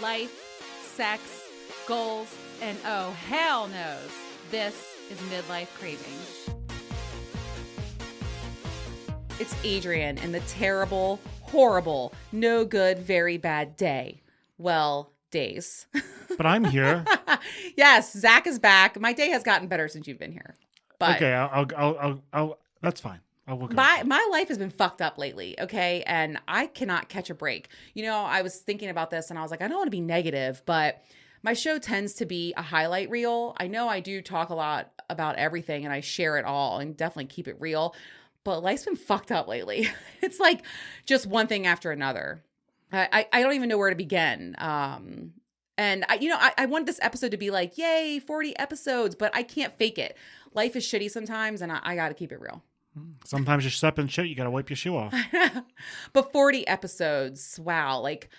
life, sex, goals, and oh, hell knows, this is Midlife Craving. It's Adrienne and the terrible, horrible, no good, very bad day. Well, days. But I'm here. Yes, Zach is back. My day has gotten better since you've been here. But okay, I'll that's fine. My life has been fucked up lately, okay? And I cannot catch a break. You know, I was thinking about this and I was like, I don't want to be negative, but my show tends to be a highlight reel. I know I do talk a lot about everything and I share it all and definitely keep it real, but life's been fucked up lately. It's like just one thing after another. I don't even know where to begin. And I wanted this episode to be like, yay, 40 episodes, but I can't fake it. Life is shitty sometimes and I got to keep it real. Sometimes you're stepping shit, you got to wipe your shoe off. But 40 episodes, wow. Like,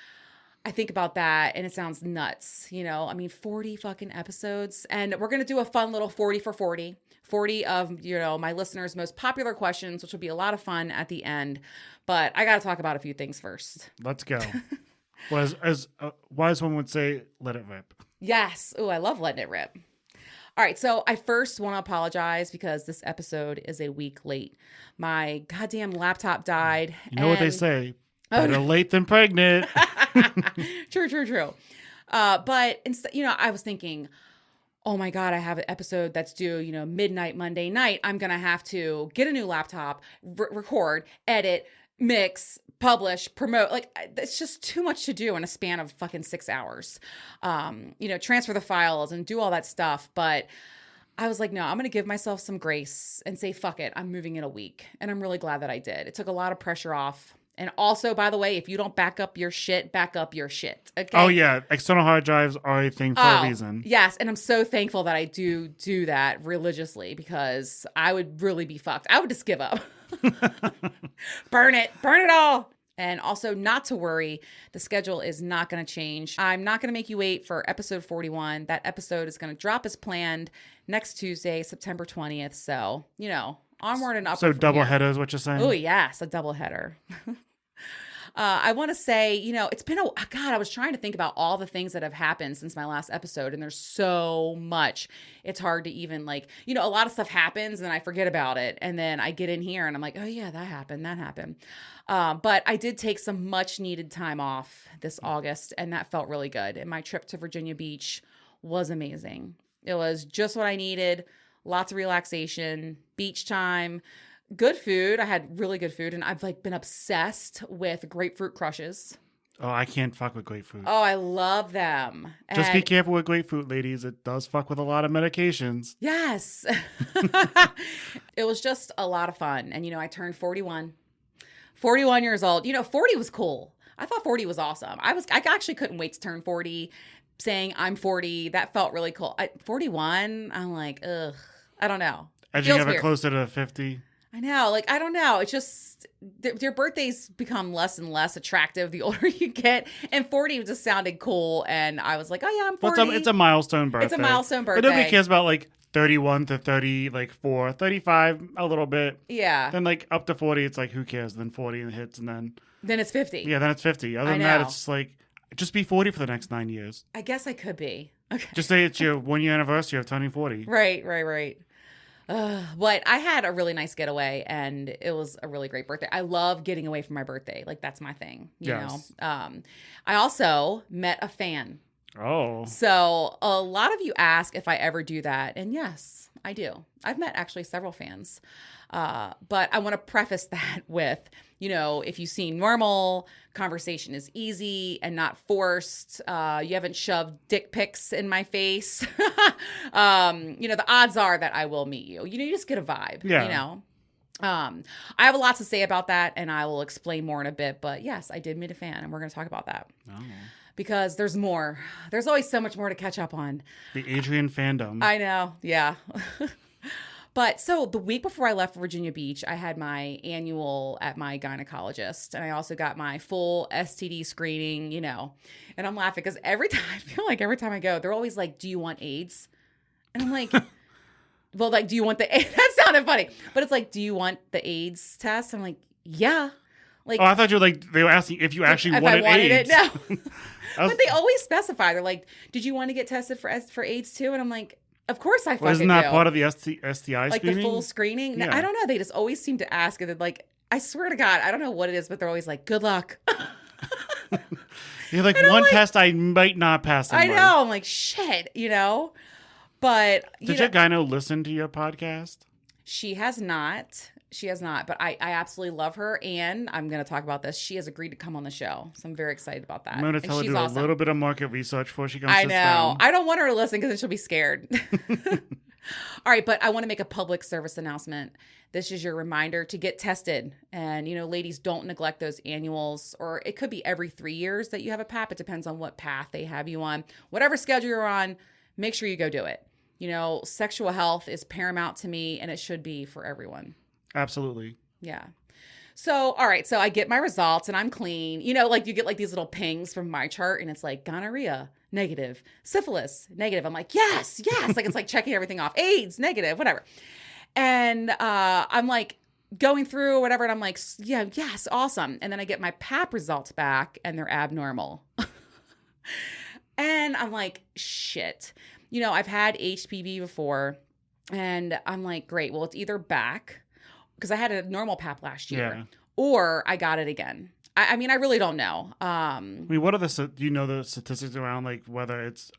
I think about that and it sounds nuts, you know? I mean, 40 fucking episodes. And we're going to do a fun little 40 for 40. 40 of, you know, my listeners' most popular questions, which will be a lot of fun at the end. But I got to talk about a few things first. Let's go. Well, as a wise one would say, let it rip. Yes. Oh, I love letting it rip. All right, so I first want to apologize because this episode is a week late. My goddamn laptop died. You know what they say, better late than pregnant. True. But instead, you know, I was thinking, oh my God, I have an episode that's due, you know, midnight Monday night. I'm going to have to get a new laptop, record, edit, mix, publish, promote. Like, it's just too much to do in a span of fucking 6 hours. You know, transfer the files and do all that stuff. But I was like, no, I'm going to give myself some grace and say, fuck it, I'm moving in a week. And I'm really glad that I did. It took a lot of pressure off. And also, by the way, if you don't back up your shit, back up your shit. Okay? Oh, yeah. External hard drives are a thing for a reason. Yes. And I'm so thankful that I do that religiously because I would really be fucked. I would just give up. Burn it all. And also, not to worry, the schedule is not going to change. I'm not going to make you wait for episode 41. That episode is going to drop as planned next Tuesday, September 20th. So, you know, onward and upward. So double header is what you're saying? Oh, yes, a double header. I want to say, you know, it's been God, I was trying to think about all the things that have happened since my last episode, and there's so much. It's hard to even, like, you know, a lot of stuff happens and I forget about it. And then I get in here and I'm like, oh yeah, that happened. But I did take some much needed time off this August and that felt really good. And my trip to Virginia Beach was amazing. It was just what I needed. Lots of relaxation, beach time, good food. I had really good food and I've like been obsessed with grapefruit crushes. Oh, I can't fuck with grapefruit. Oh, I love them. Just be careful with grapefruit, ladies. It does fuck with a lot of medications. Yes. It was just a lot of fun. And, you know, I turned 41 years old. You know, 40 was cool. I thought 40 was awesome. I actually couldn't wait to turn 40, saying I'm 40. That felt really cool. 41, I'm like, ugh, I don't know. As you get closer to 50. I know. Like, I don't know. It's just, your birthdays become less and less attractive the older you get. And 40 just sounded cool. And I was like, oh yeah, I'm 40. Well, it's a milestone birthday. It's a milestone birthday. But nobody cares about like 31 to 30, like 4, 35, a little bit. Yeah. Then like up to 40, it's like, who cares? Then 40 hits and then it's 50. Yeah, then it's 50. Other than that, it's like, just be 40 for the next 9 years. I guess I could be. Okay. Just say it's your 1 year anniversary of turning 40. Right. But I had a really nice getaway and it was a really great birthday. I love getting away from my birthday. Like, that's my thing, you know? I also met a fan. Oh. So a lot of you ask if I ever do that. And yes, I do. I've met actually several fans. But I want to preface that with, you know, if you seem normal, conversation is easy and not forced. You haven't shoved dick pics in my face. You know, the odds are that I will meet you. You know, you just get a vibe, you know. I have a lot to say about that and I will explain more in a bit. But yes, I did meet a fan and we're going to talk about that. Oh. Because there's more. There's always so much more to catch up on. The Adrienne fandom. I know. Yeah. But so the week before I left for Virginia Beach, I had my annual at my gynecologist. And I also got my full STD screening, you know. And I'm laughing because I feel like every time I go, they're always like, do you want AIDS? And I'm like, well, like, do you want the AIDS? That sounded funny. But it's like, do you want the AIDS test? I'm like, yeah. Like, Oh, I thought you were like, they were asking if you actually if wanted I wanted AIDS. it. No. But they always specify. They're like, did you want to get tested for AIDS too? And I'm like, of course I fucking Well, isn't that do. part of the STI Like screening? the full screening? No, Yeah. I don't know. They just always seem to ask. And then, like, I swear to God, I don't know what it is, but they're always like, good luck. You're like, one test I might not pass. I know. I'm like, shit, But, Did your gyno listen to your podcast? she has not. She has not. But I absolutely love her. And I'm going to talk about this. She has agreed to come on the show. So I'm very excited about that. I'm going to tell her to do a little bit of market research before she comes I sits know. down. I don't want her to listen because then she'll be scared. All right, but I want to make a public service announcement. This is your reminder to get tested. And, ladies, don't neglect those annuals, or it could be every 3 years that you have a PAP. It depends on what path they have you on. Whatever schedule you're on, make sure you go do it. Sexual health is paramount to me, and it should be for everyone. Absolutely. Yeah. So, all right. So I get my results and I'm clean. Like you get like these little pings from my chart and it's like gonorrhea, negative, syphilis, negative. I'm like, yes. Like it's like checking everything off. AIDS, negative, whatever. And I'm like going through or whatever. And I'm like, yeah, yes, awesome. And then I get my PAP results back and they're abnormal. And I'm like, shit. I've had HPV before and I'm like, great. Well, it's either back, because I had a normal PAP last year, or I got it again. I mean, I really don't know. What are do you know the statistics around like whether it's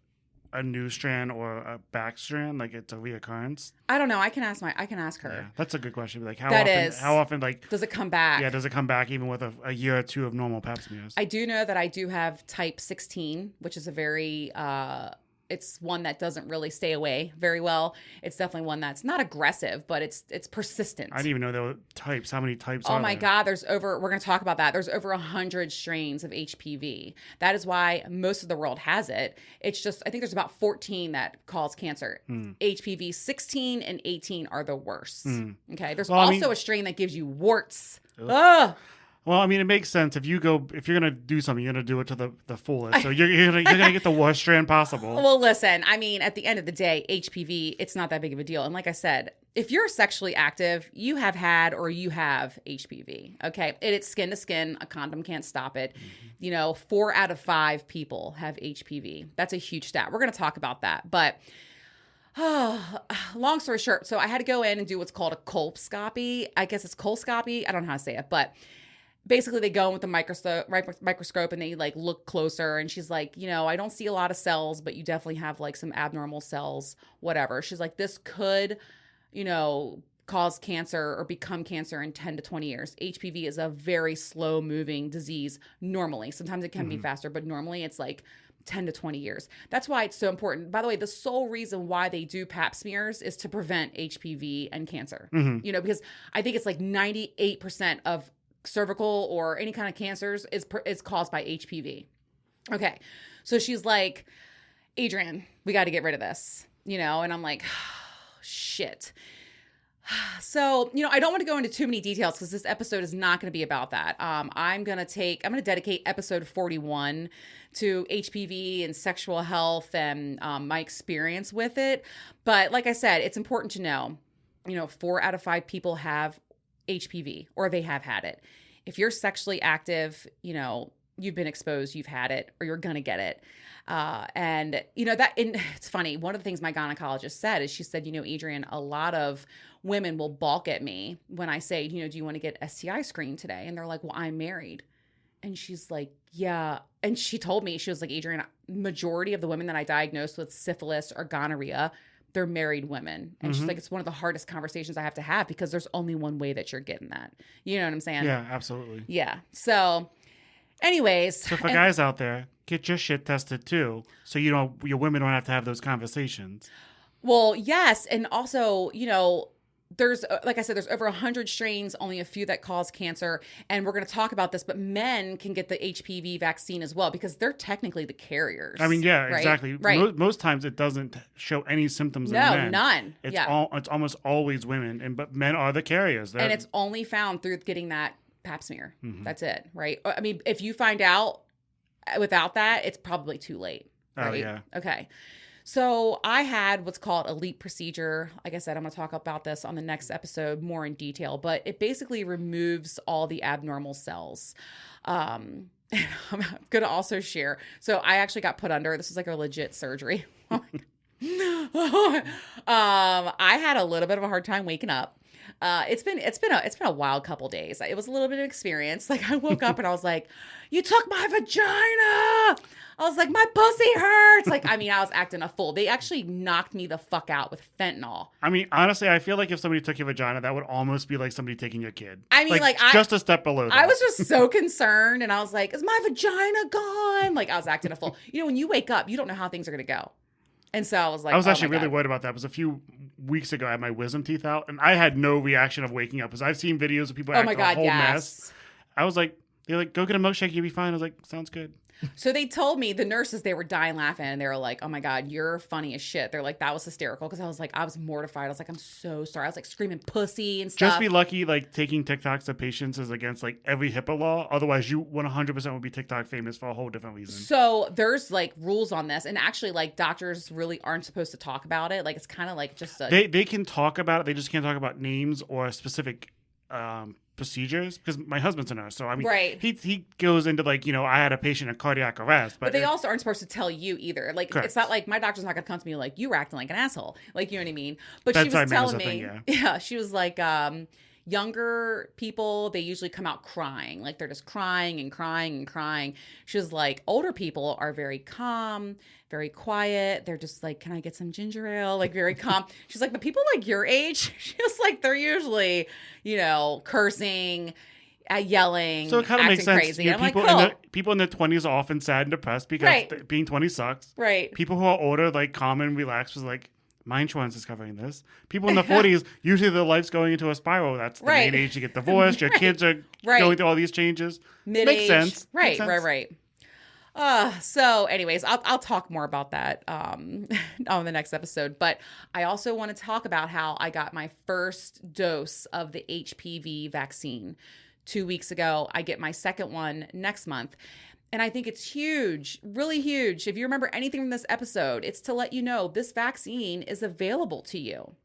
a new strand or a back strand, like it's a reoccurrence? I don't know. I can ask her. Yeah, that's a good question. Like how often like does it come back? Yeah, does it come back even with a year or two of normal PAP smears? I do know that I do have type 16, which is a very it's one that doesn't really stay away very well. It's definitely one that's not aggressive, but it's persistent. I didn't even know there were types. How many types are there? Oh my God, we're going to talk about that. There's over 100 strains of HPV. That is why most of the world has it. It's just, I think there's about 14 that cause cancer. HPV 16 and 18 are the worst. Okay. There's also a strain that gives you warts. Ugh. Well, I mean, it makes sense. If you're gonna do something, you're gonna do it to the fullest. So you're gonna get the worst strand possible. Well, listen. I mean, at the end of the day, HPV, it's not that big of a deal. And like I said, if you're sexually active, you have had or you have HPV. Okay, it's skin to skin. A condom can't stop it. 4 out of 5 people have HPV. That's a huge stat. We're gonna talk about that, but. Long story short, so I had to go in and do what's called a colposcopy. I guess it's colposcopy. I don't know how to say it, but. Basically, they go in with the microscope and they like look closer. And she's like, I don't see a lot of cells, but you definitely have like some abnormal cells, whatever. She's like, this could, cause cancer or become cancer in 10 to 20 years. HPV is a very slow moving disease normally. Sometimes it can be faster, but normally it's like 10 to 20 years. That's why it's so important. By the way, the sole reason why they do pap smears is to prevent HPV and cancer, because I think it's like 98% of cervical or any kind of cancers is caused by HPV. Okay. So she's like, Adrienne, we got to get rid of this, and I'm like, oh, shit. So, I don't want to go into too many details because this episode is not going to be about that. I'm going to dedicate episode 41 to HPV and sexual health and my experience with it. But like I said, it's important to know, 4 out of 5 people have HPV or they have had it. If you're sexually active, you've been exposed, you've had it, or you're going to get it. And it's funny. One of the things my gynecologist said is she said, Adrienne, a lot of women will balk at me when I say, do you want to get STI screened today? And they're like, well, I'm married. And she's like, yeah. And she told me, she was like, Adrienne, majority of the women that I diagnosed with syphilis or gonorrhea, they're married women. And she's like, it's one of the hardest conversations I have to have because there's only one way that you're getting that. You know what I'm saying? Yeah, absolutely. Yeah. So anyways. So for guys out there, get your shit tested too. So your women don't have to have those conversations. Well, yes. And also, there's, like I said, there's over 100 strains, only a few that cause cancer. And we're going to talk about this, but men can get the HPV vaccine as well because they're technically the carriers. I mean, yeah, right? exactly. Right. Most times it doesn't show any symptoms in men. No, none. It's almost always women, but men are the carriers. And it's only found through getting that pap smear. That's it, right? I mean, if you find out without that, it's probably too late. Right? Oh, yeah. Okay. So I had what's called a LEAP procedure. Like I said, I'm going to talk about this on the next episode more in detail, but it basically removes all the abnormal cells. I'm going to also share. So I actually got put under. This is like a legit surgery. I had a little bit of a hard time waking up. It's been a wild couple days. It was a little bit of experience. Like I woke up and I was like, "You took my vagina." I was like, "My pussy hurts." Like, I mean, I was acting a fool. They actually knocked me the fuck out with fentanyl. I mean, honestly, I feel like if somebody took your vagina, that would almost be like somebody taking your kid. I mean, just a step below that. I was just so concerned, and I was like, "Is my vagina gone?" Like, I was acting a fool. You know, when you wake up, you don't know how things are gonna go. And so I was like, I was oh actually my really God. worried about that. It was a few weeks ago. I had my wisdom teeth out, and I had no reaction of waking up because I've seen videos of people Oh my acting a God, whole yes. mess. I was like, they're like, go get a milkshake, you'll be fine. I was like, sounds good. So they told me, the nurses, they were dying laughing, and they were like, "Oh my God, you're funny as shit." They're like, "That was hysterical," because I was mortified. I was like, "I'm so sorry." I was like screaming pussy and stuff. Just be lucky, like taking TikToks to patients is against like every HIPAA law. Otherwise, you 100% would be TikTok famous for a whole different reason. So there's like rules on this, and actually, like doctors really aren't supposed to talk about it. Like it's kind of like just They can talk about it. They just can't talk about names or specific procedures, because my husband's a nurse, so I mean, right. he goes into like, you know, I had a patient in cardiac arrest, but they also aren't supposed to tell you either. Like correct. It's not like my doctor's not gonna come to me like, "You were acting like an asshole," like, you know what I mean. But That's she was telling me, thing, yeah. she was like, younger people, they usually come out crying, like they're just crying and crying and crying. She was like, older people are very calm, very quiet. They're just like, "Can I get some ginger ale?" Like very calm. She's like, "But people like your age," she's like, "they're usually, you know, cursing, yelling, so it kind of acting makes sense. crazy." You know, I'm people like, people in their 20s are often sad and depressed because right. being 20 sucks. Right. People who are older, like calm and relaxed, was like, my insurance is covering this. People in the 40s, usually their life's going into a spiral. That's the right. main age to get divorced. Your kids are going through all these changes. Mid-age. Makes sense. Right, Makes sense. right. So anyways, I'll talk more about that on the next episode. But I also want to talk about how I got my first dose of the HPV vaccine 2 weeks ago. I get my second one next month. And I think it's huge, really huge. If you remember anything from this episode, it's to let you know this vaccine is available to you.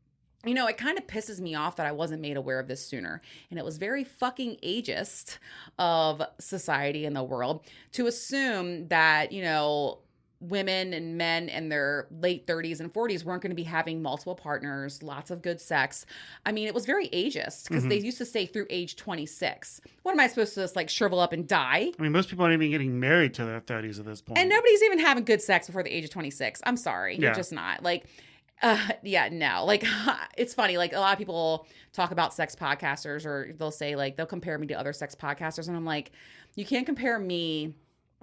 You know, it kind of pisses me off that I wasn't made aware of this sooner. And it was very fucking ageist of society and the world to assume that, you know, women and men in their late 30s and 40s weren't going to be having multiple partners, lots of good sex. I mean, it was very ageist because they used to say through age 26. What am I supposed to just like shrivel up and die? I mean, most people aren't even getting married to their 30s at this point. And nobody's even having good sex before the age of 26. I'm sorry. You're Yeah. just not. Like, no. Like, it's funny. Like, a lot of people talk about sex podcasters, or they'll say, like, they'll compare me to other sex podcasters. And I'm like, you can't compare me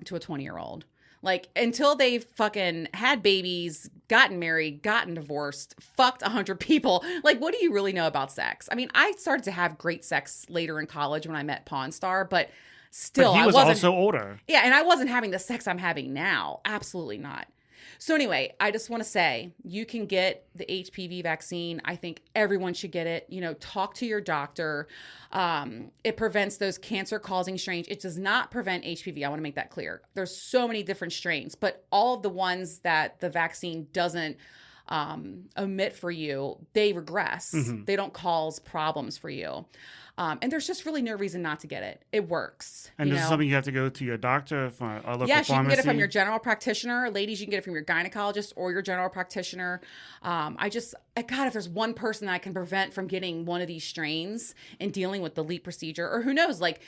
to a 20-year-old. Like, until they've fucking had babies, gotten married, gotten divorced, fucked 100 people, like, what do you really know about sex? I mean, I started to have great sex later in college when I met Pawn Star, but still, But he was also older. Yeah, and I wasn't having the sex I'm having now. Absolutely not. So anyway, I just want to say you can get the HPV vaccine. I think everyone should get it. You know, talk to your doctor. It prevents those cancer-causing strains. It does not prevent HPV. I want to make that clear. There's so many different strains, but all of the ones that the vaccine doesn't omit for you, they regress. They don't cause problems for you. And there's just really no reason not to get it. It works. And this is something you have to go to your doctor for a local yes, you can get it pharmacy? from your general practitioner. Ladies, you can get it from your gynecologist or your general practitioner. God, if there's one person that I can prevent from getting one of these strains and dealing with the LEAP procedure, or who knows, like,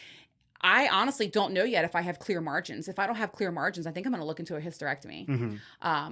I honestly don't know yet if I have clear margins. If I don't have clear margins, I think I'm going to look into a hysterectomy,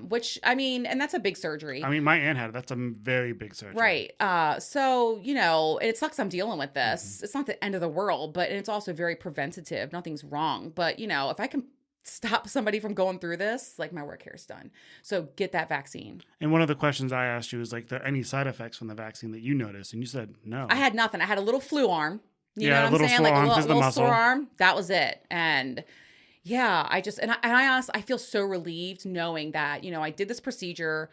which, I mean, and that's a big surgery. I mean, my aunt had it. That's a very big surgery. Right. So, you know, it sucks I'm dealing with this. It's not the end of the world, but it's also very preventative. Nothing's wrong. But, you know, if I can stop somebody from going through this, like, my work here is done. So get that vaccine. And one of the questions I asked you is, like, there any side effects from the vaccine that you noticed? And you said no. I had nothing. I had a little flu arm. You know a what little I'm saying? sore Like arm, a just the little muscle. sore arm. That was it. And yeah, I honestly, I feel so relieved knowing that, you know, I did this procedure.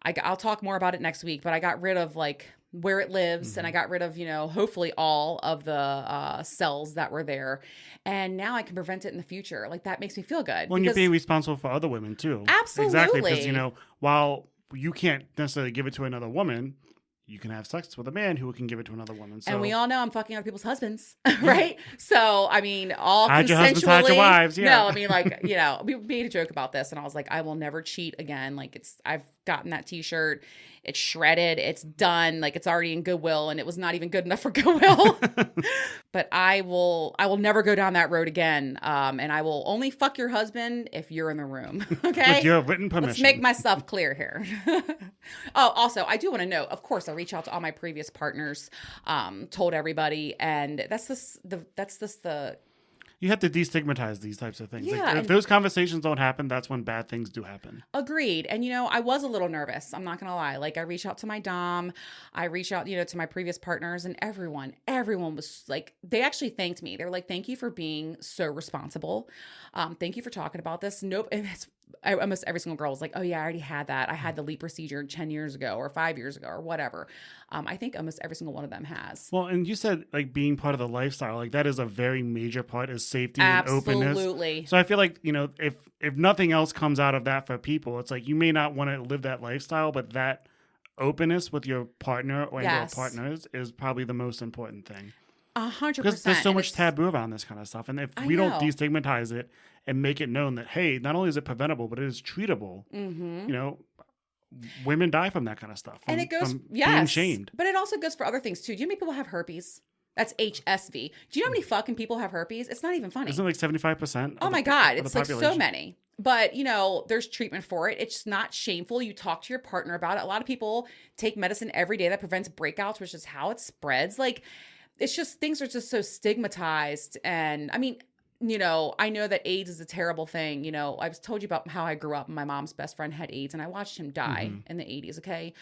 I'll talk more about it next week, but I got rid of like where it lives, and I got rid of, hopefully all of the cells that were there. And now I can prevent it in the future. Like, that makes me feel good. Well, and you're being responsible for other women too. Absolutely. Exactly. Because, while you can't necessarily give it to another woman, you can have sex with a man who can give it to another woman. So. And we all know I'm fucking other people's husbands, right? So, I mean, all hide consensually. Your husbands, hide your wives, yeah. No, I mean, like, we made a joke about this, and I was like, I will never cheat again. Like, I've gotten that T-shirt. It's shredded. It's done. Like, it's already in Goodwill, and it was not even good enough for Goodwill. But I will never go down that road again. And I will only fuck your husband if you're in the room. Okay? With your written permission. Let's make myself clear here. Oh, also, I do want to note, of course, I reach out to all my previous partners, told everybody, and that's the you have to destigmatize these types of things. Yeah, if those conversations don't happen, that's when bad things do happen. Agreed. And, I was a little nervous. I'm not going to lie. Like, I reached out to my dom. I reached out, to my previous partners, and everyone was like, they actually thanked me. They were like, thank you for being so responsible. Thank you for talking about this. Nope. And almost every single girl was like, oh yeah, I already had that. I had the LEAP procedure 10 years ago or 5 years ago or whatever. I think almost every single one of them has. Well, and you said like being part of the lifestyle, like that is a very major part is safety Absolutely. and openness. Absolutely. So I feel like, if nothing else comes out of that for people, it's like you may not want to live that lifestyle, but that openness with your partner or your partners is probably the most important thing. 100%. Because there's so much taboo around this kind of stuff. And if we don't destigmatize it and make it known that, hey, not only is it preventable, but it is treatable, women die from that kind of stuff. And it goes, being shamed. But it also goes for other things too. Do you know how many people have herpes? That's HSV. Do you know how many fucking people have herpes? It's not even funny. Isn't it like 75%? Oh my God. It's like so many. But, there's treatment for it. It's not shameful. You talk to your partner about it. A lot of people take medicine every day that prevents breakouts, which is how it spreads. Like, it's just, things are just so stigmatized. And I mean, I know that AIDS is a terrible thing. I've told you about how I grew up and my mom's best friend had AIDS and I watched him die in the 80s. Okay.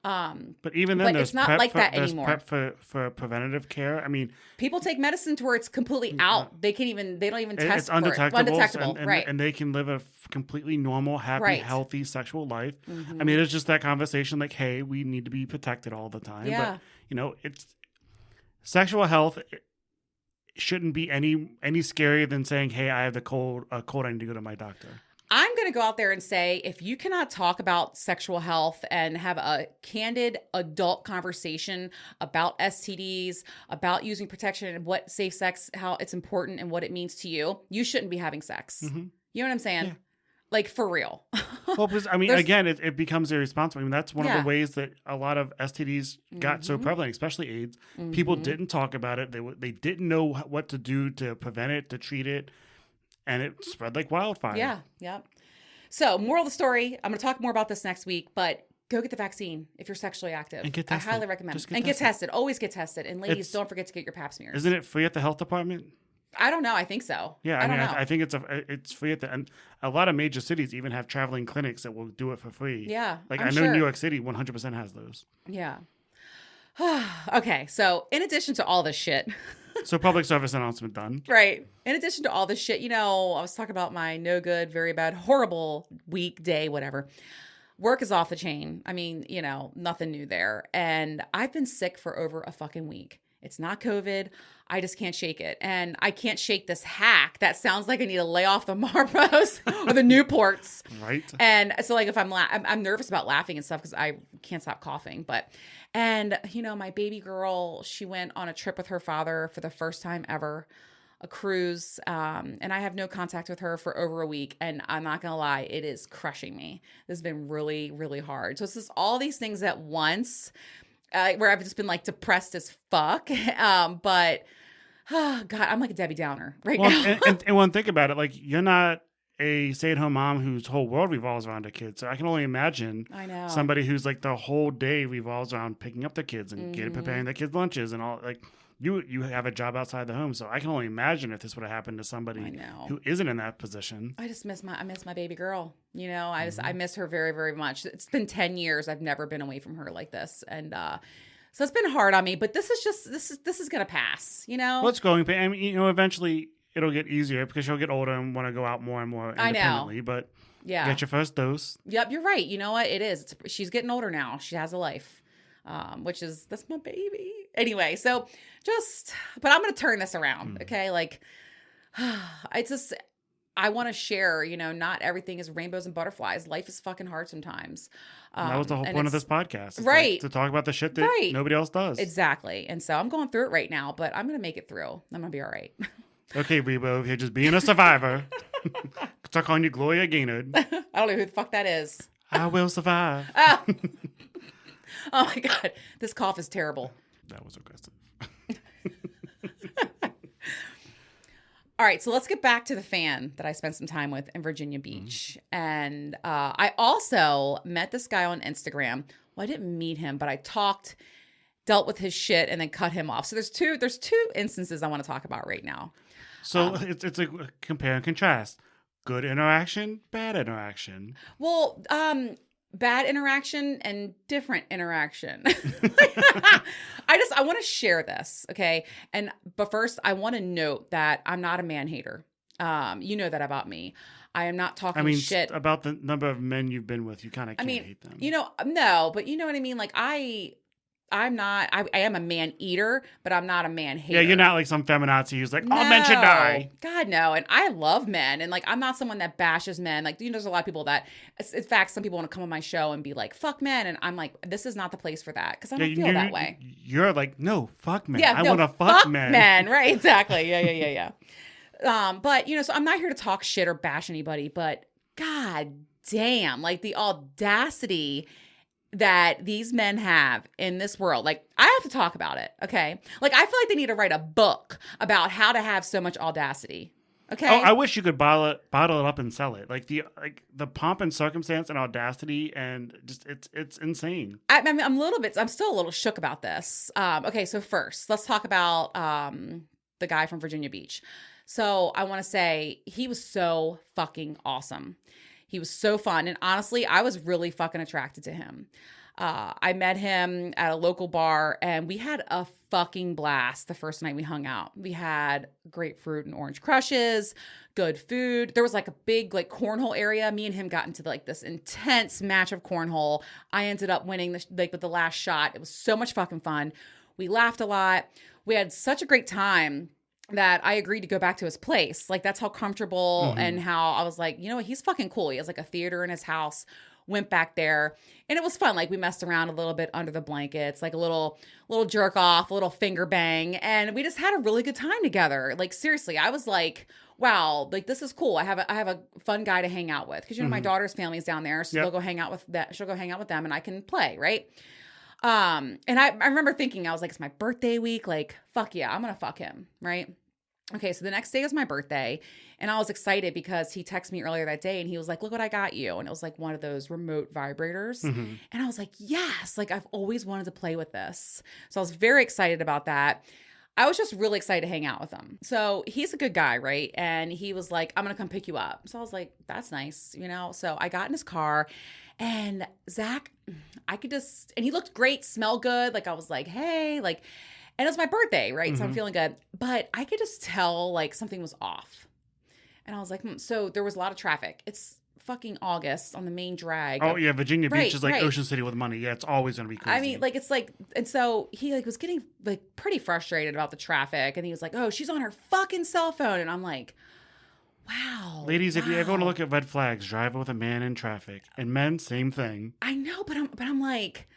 But even then, it's not like that anymore. Prep for preventative care. I mean, people take medicine to where it's completely out. They don't even test it's undetectable, undetectable, right? And they can live a completely normal, happy, healthy sexual life. I mean, it's just that conversation like, hey, we need to be protected all the time. Yeah. But it's sexual health. Shouldn't be any scarier than saying, hey, I have the cold, I need to go to my doctor. I'm going to go out there and say, if you cannot talk about sexual health and have a candid adult conversation about STDs, about using protection and what safe sex, how it's important and what it means to you, you shouldn't be having sex. You know what I'm saying? Yeah. Like, for real. Well, because, I mean, again, it becomes irresponsible. I mean, that's one of the ways that a lot of STDs got so prevalent, especially AIDS. People didn't talk about it. They didn't know what to do to prevent it, to treat it. And it spread like wildfire. Yeah, yeah. So, moral of the story, I'm going to talk more about this next week, but go get the vaccine if you're sexually active. And get tested. I highly recommend. Get tested. Always get tested. And ladies, don't forget to get your pap smears. Isn't it free at the health department? I don't know. I think so. Yeah, I think it's free at and a lot of major cities even have traveling clinics that will do it for free. Yeah, like I know New York City 100% has those. Yeah. Okay, so in addition to all this shit. So public service announcement done. Right. In addition to all this shit, I was talking about my no good, very bad, horrible week, day, whatever. Work is off the chain. I mean, nothing new there. And I've been sick for over a fucking week. It's not COVID. I just can't shake it. And I can't shake this hack that sounds like I need to lay off the Marlboros or the Newports. Right. And so like if I'm nervous about laughing and stuff because I can't stop coughing. And my baby girl, she went on a trip with her father for the first time ever, a cruise. And I have no contact with her for over a week. And I'm not going to lie, it is crushing me. This has been really, really hard. So it's just all these things at once. Where I've just been like depressed as fuck. But God, I'm like a Debbie Downer now. and when think about it, like you're not a stay-at-home mom whose whole world revolves around her kids. So I can only imagine somebody who's like the whole day revolves around picking up their kids and preparing their kids lunches and all. Like you have a job outside the home. So I can only imagine if this would have happened to somebody who isn't in that position. I just miss my baby girl. I miss her very, very much. It's been 10 years. I've never been away from her like this. And, so it's been hard on me, but this is going to pass, Well, it's going, I mean, eventually it'll get easier because she'll get older and want to go out more and more independently, but get your first dose. Yep. You're right. You know what? It is. She's getting older now. She has a life. That's my baby. Anyway, so but I'm going to turn this around. Okay. Like, I want to share, not everything is rainbows and butterflies. Life is fucking hard sometimes. That was the whole point of this podcast. Right. To talk about the shit that nobody else does. Exactly. And so I'm going through it right now, but I'm going to make it through. I'm going to be all right. Okay, Rebo, you're just being a survivor. Start calling you Gloria Gaynor. I don't know who the fuck that is. I will survive. Oh. Oh my God. This cough is terrible. That was aggressive. All right, so let's get back to the fan that I spent some time with in Virginia Beach. And I also met this guy on Instagram. Well, I didn't meet him, but I dealt with his shit, and then cut him off. So there's two instances I want to talk about right now. So it's a compare and contrast. Good interaction, bad interaction. Well, bad interaction and different interaction. I want to share this, okay? But first, I want to note that I'm not a man hater. You know that about me. I am not talking shit about the number of men you've been with. You kind of can't hate them. No, but you know what I mean? Like I am a man eater, but I'm not a man hater. Yeah, you're not like some feminazi who's like, all men should die. God, no. And I love men. And like, I'm not someone that bashes men. Like, there's a lot of people that, in fact, some people want to come on my show and be like, fuck men. And I'm like, this is not the place for that. Because I don't feel that way. You're like, no, fuck men. Yeah, I want to fuck men. Right, exactly. Yeah. But, so I'm not here to talk shit or bash anybody, but God damn, like the audacity that these men have in this world. Like, I have to talk about it, okay? Like, I feel like they need to write a book about how to have so much audacity, okay? Oh, I wish you could bottle it up and sell it. Like the pomp and circumstance and audacity, and just it's insane. I'm still a little shook about this. Okay, so first, let's talk about the guy from Virginia Beach. So I want to say he was so fucking awesome. He was so fun. And honestly, I was really fucking attracted to him. I met him at a local bar, and we had a fucking blast the first night we hung out. We had grapefruit and orange crushes, good food. There was like a big like cornhole area. Me and him got into like this intense match of cornhole. I ended up winning with the last shot. It was so much fucking fun. We laughed a lot. We had such a great time that I agreed to go back to his place. Like, that's how comfortable and how I was like, you know what, he's fucking cool. He has like a theater in his house. Went back there, and it was fun. Like, we messed around a little bit under the blankets, like a little jerk off, a little finger bang. And we just had a really good time together. Like, seriously, I was like, wow, like this is cool. I have a fun guy to hang out with. Cause my daughter's family's down there. So they'll go hang out with that. She'll go hang out with them and I can play. Right. And I remember thinking, I was like, it's my birthday week. Like, fuck yeah, I'm going to fuck him. Right. Okay. So the next day was my birthday, and I was excited because he texted me earlier that day and he was like, look what I got you. And it was like one of those remote vibrators. And I was like, yes, like I've always wanted to play with this. So I was very excited about that. I was just really excited to hang out with him. So he's a good guy, right? And he was like, I'm going to come pick you up. So I was like, that's nice, So I got in his car, and Zach, and he looked great, smelled good. Like, I was like, hey, like, and it was my birthday, right? So I'm feeling good. But I could just tell like something was off. And I was like, so there was a lot of traffic. It's fucking August on the main drag. Oh yeah, Virginia Beach is like Ocean City with money. Yeah, it's always gonna be crazy. I mean, like, it's like, and so he like was getting like pretty frustrated about the traffic, and he was like, oh, she's on her fucking cell phone. And I'm like, wow. Ladies, if you ever want to look at red flags, drive with a man in traffic. And men, same thing. I know, but I'm like,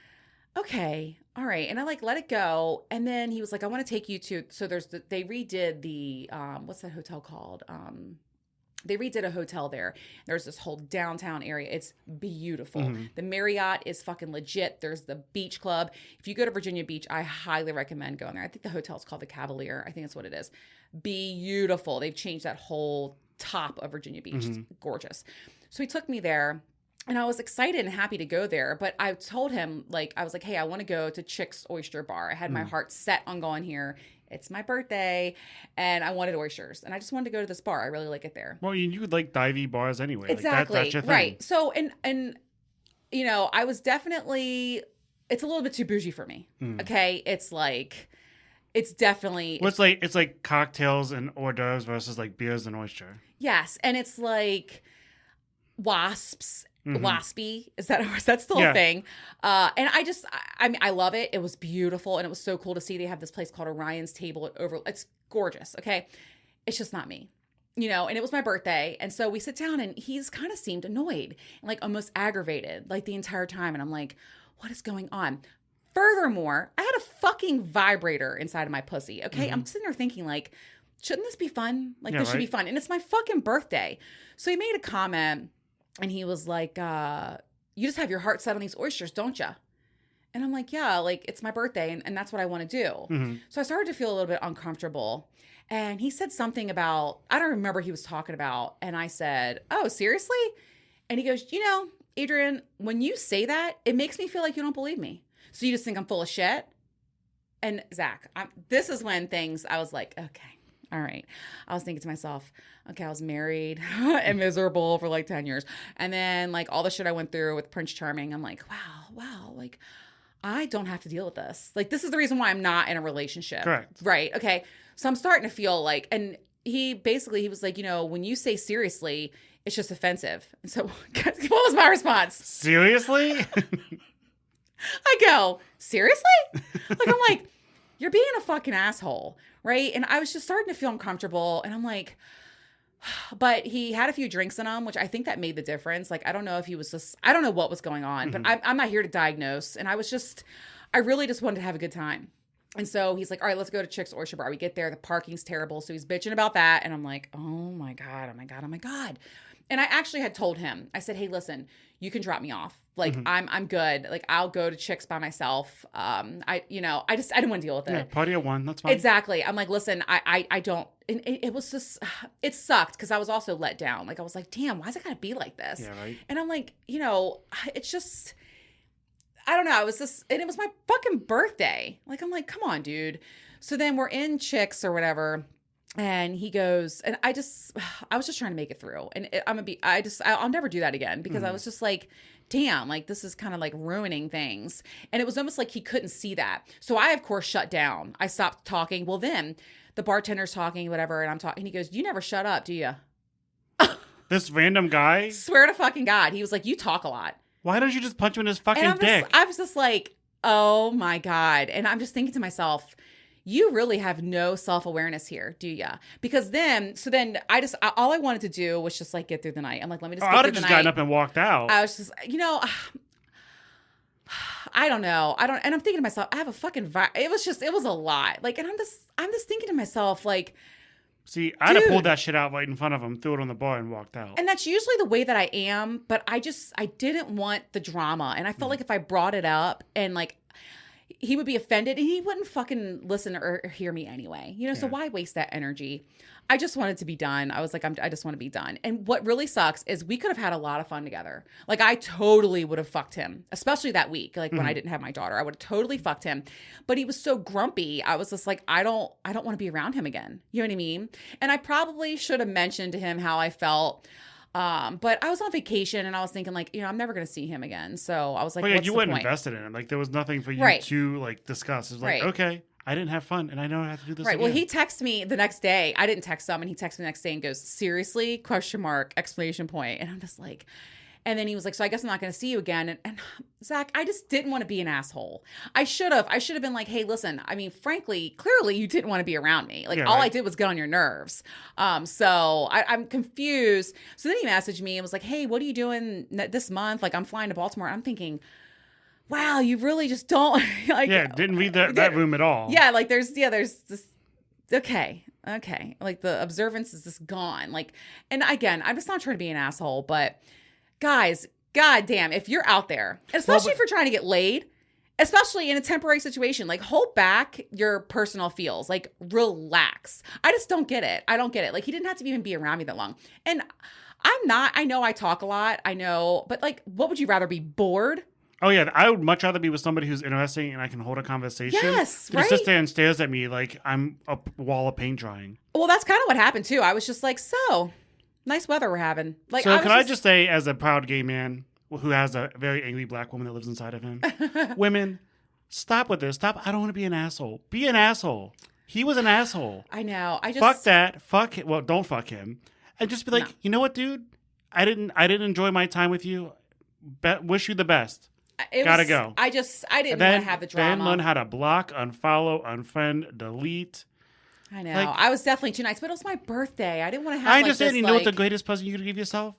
okay, all right. And I like let it go. And then he was like, I want to take you to, so they redid the, what's that hotel called? They redid a hotel there. There's this whole downtown area. It's beautiful. The Marriott is fucking legit. There's the beach club. If you go to Virginia Beach, I highly recommend going there. I think the hotel's called the Cavalier. I think that's what it is. Beautiful. They've changed that whole top of Virginia Beach. It's gorgeous. So he took me there, and I was excited and happy to go there. But I told him, like, I was like, hey, I want to go to Chick's Oyster Bar. I had my heart set on going here. It's my birthday, and I wanted oysters, and I just wanted to go to this bar. I really like it there. Well, you would like divey bars anyway. Exactly. Like that's your thing. Right. So, and I was definitely, it's a little bit too bougie for me. Okay. It's like, it's definitely. Well, it's like cocktails and hors d'oeuvres versus like beers and oyster. Yes. And it's like wasps waspy. Is that still a thing? And I mean, I love it. It was beautiful. And it was so cool to see. They have this place called Orion's Table. It's gorgeous. Okay. It's just not me. And it was my birthday. And so we sit down and he's kind of seemed annoyed and like almost aggravated like the entire time. And I'm like, what is going on? Furthermore, I had a fucking vibrator inside of my pussy. Okay. I'm sitting there thinking like, shouldn't this be fun? Like this should be fun. And it's my fucking birthday. So he made a comment and he was like, you just have your heart set on these oysters, don't you? And I'm like, yeah, like it's my birthday and that's what I want to do. So I started to feel a little bit uncomfortable. And he said something about, I don't remember he was talking about. And I said, oh, seriously? And he goes, Adrienne, when you say that, it makes me feel like you don't believe me. So you just think I'm full of shit? And Zach, this is when I was like, okay, all right. I was thinking to myself, okay, I was married and miserable for like 10 years. And then like all the shit I went through with Prince Charming, I'm like, wow, like I don't have to deal with this. Like this is the reason why I'm not in a relationship. Correct. Right. Okay. So I'm starting to feel like, and he was like, when you say seriously, it's just offensive. And so what was my response? Seriously? I go, seriously? Like, I'm like, you're being a fucking asshole. Right. And I was just starting to feel uncomfortable. And I'm like, but he had a few drinks in him, which I think that made the difference. Like, I don't know if he was just, I don't know what was going on, but I'm not here to diagnose. And I really just wanted to have a good time. And so he's like, all right, let's go to Chick's Oyster Bar. We get there. The parking's terrible. So he's bitching about that. And I'm like, oh my God. And I actually had told him, I said, hey, listen, you can drop me off. Like, I'm good. Like, I'll go to Chick's by myself. I didn't want to deal with it. Yeah, party at one. That's fine. Exactly. I'm like, listen, I don't, and it was just, it sucked because I was also let down. Like, I was like, damn, why's it gotta be like this? Yeah, right. And I'm like, it's just, I don't know. It was just, and it was my fucking birthday. Like, I'm like, come on, dude. So then we're in Chick's or whatever. And he goes, and I was just trying to make it through. And I'll never do that again because I was just like, damn, like this is kind of like ruining things. And it was almost like he couldn't see that. So I, of course, shut down. I stopped talking. Well, then the bartender's talking, whatever. And I'm talking. And he goes, you never shut up, do you? This random guy? Swear to fucking God. He was like, you talk a lot. Why don't you just punch him in his fucking dick? I was just like, oh my God. And I'm just thinking to myself, you really have no self-awareness here, do ya? Because then all I wanted to do was just like get through the night. I'm like, let me just get through the night. I would have just gotten up and walked out. I was just, I don't know. And I'm thinking to myself, I have a fucking it was a lot. Like, and I'm just thinking to myself, like, see, I'd have pulled that shit out right in front of him, threw it on the bar, and walked out. And that's usually the way that I am, but I didn't want the drama. And I felt like if I brought it up and like, he would be offended and he wouldn't fucking listen or hear me anyway. So why waste that energy? I just wanted to be done. I was like, I just want to be done. And what really sucks is we could have had a lot of fun together. Like I totally would have fucked him, especially that week. Like when I didn't have my daughter, I would have totally fucked him. But he was so grumpy. I was just like, I don't want to be around him again. You know what I mean? And I probably should have mentioned to him how I felt. But I was on vacation and I was thinking like, I'm never going to see him again. So I was like, what's you the weren't point? Invested in him. Like there was nothing for you to like discuss. It was like, okay, I didn't have fun and I know I have to do this again. Well, he texted me the next day. I didn't text him and he texted me the next day and goes, seriously? ? And I'm just like, and then he was like, so I guess I'm not going to see you again. And Zach, I just didn't want to be an asshole. I should have been like, hey, listen, I mean, frankly, clearly you didn't want to be around me. Like all I did was get on your nerves. So I'm confused. So then he messaged me and was like, hey, what are you doing this month? Like I'm flying to Baltimore. I'm thinking, wow, you really just don't like. Yeah. Didn't read that room at all. Yeah. Like there's this. Okay. Like the observance is just gone. Like, and again, I'm just not trying to be an asshole, but guys, goddamn, if you're out there, especially if you're trying to get laid, especially in a temporary situation, like hold back your personal feels, like relax. I just don't get it. I don't get it. Like he didn't have to even be around me that long. And I know I talk a lot. I know, but like, what would you rather be bored? Oh yeah, I would much rather be with somebody who's interesting and I can hold a conversation. Yes, right. Just sit there and stares at me like I'm a wall of paint drying. Well, that's kind of what happened too. I was just like, so nice weather we're having. Like, so I just say, as a proud gay man who has a very angry black woman that lives inside of him, women, stop with this. Stop. I don't want to be an asshole. Be an asshole. He was an asshole. I know. Fuck that. Fuck him. Well, don't fuck him. And just be like, you know what, dude? I didn't enjoy my time with you. wish you the best. Gotta go. I didn't want to have the drama. Then learn how to block, unfollow, unfriend, delete. I know. I was definitely too nice, but it was my birthday. I didn't want to have. I understand. You know what the greatest present you could give yourself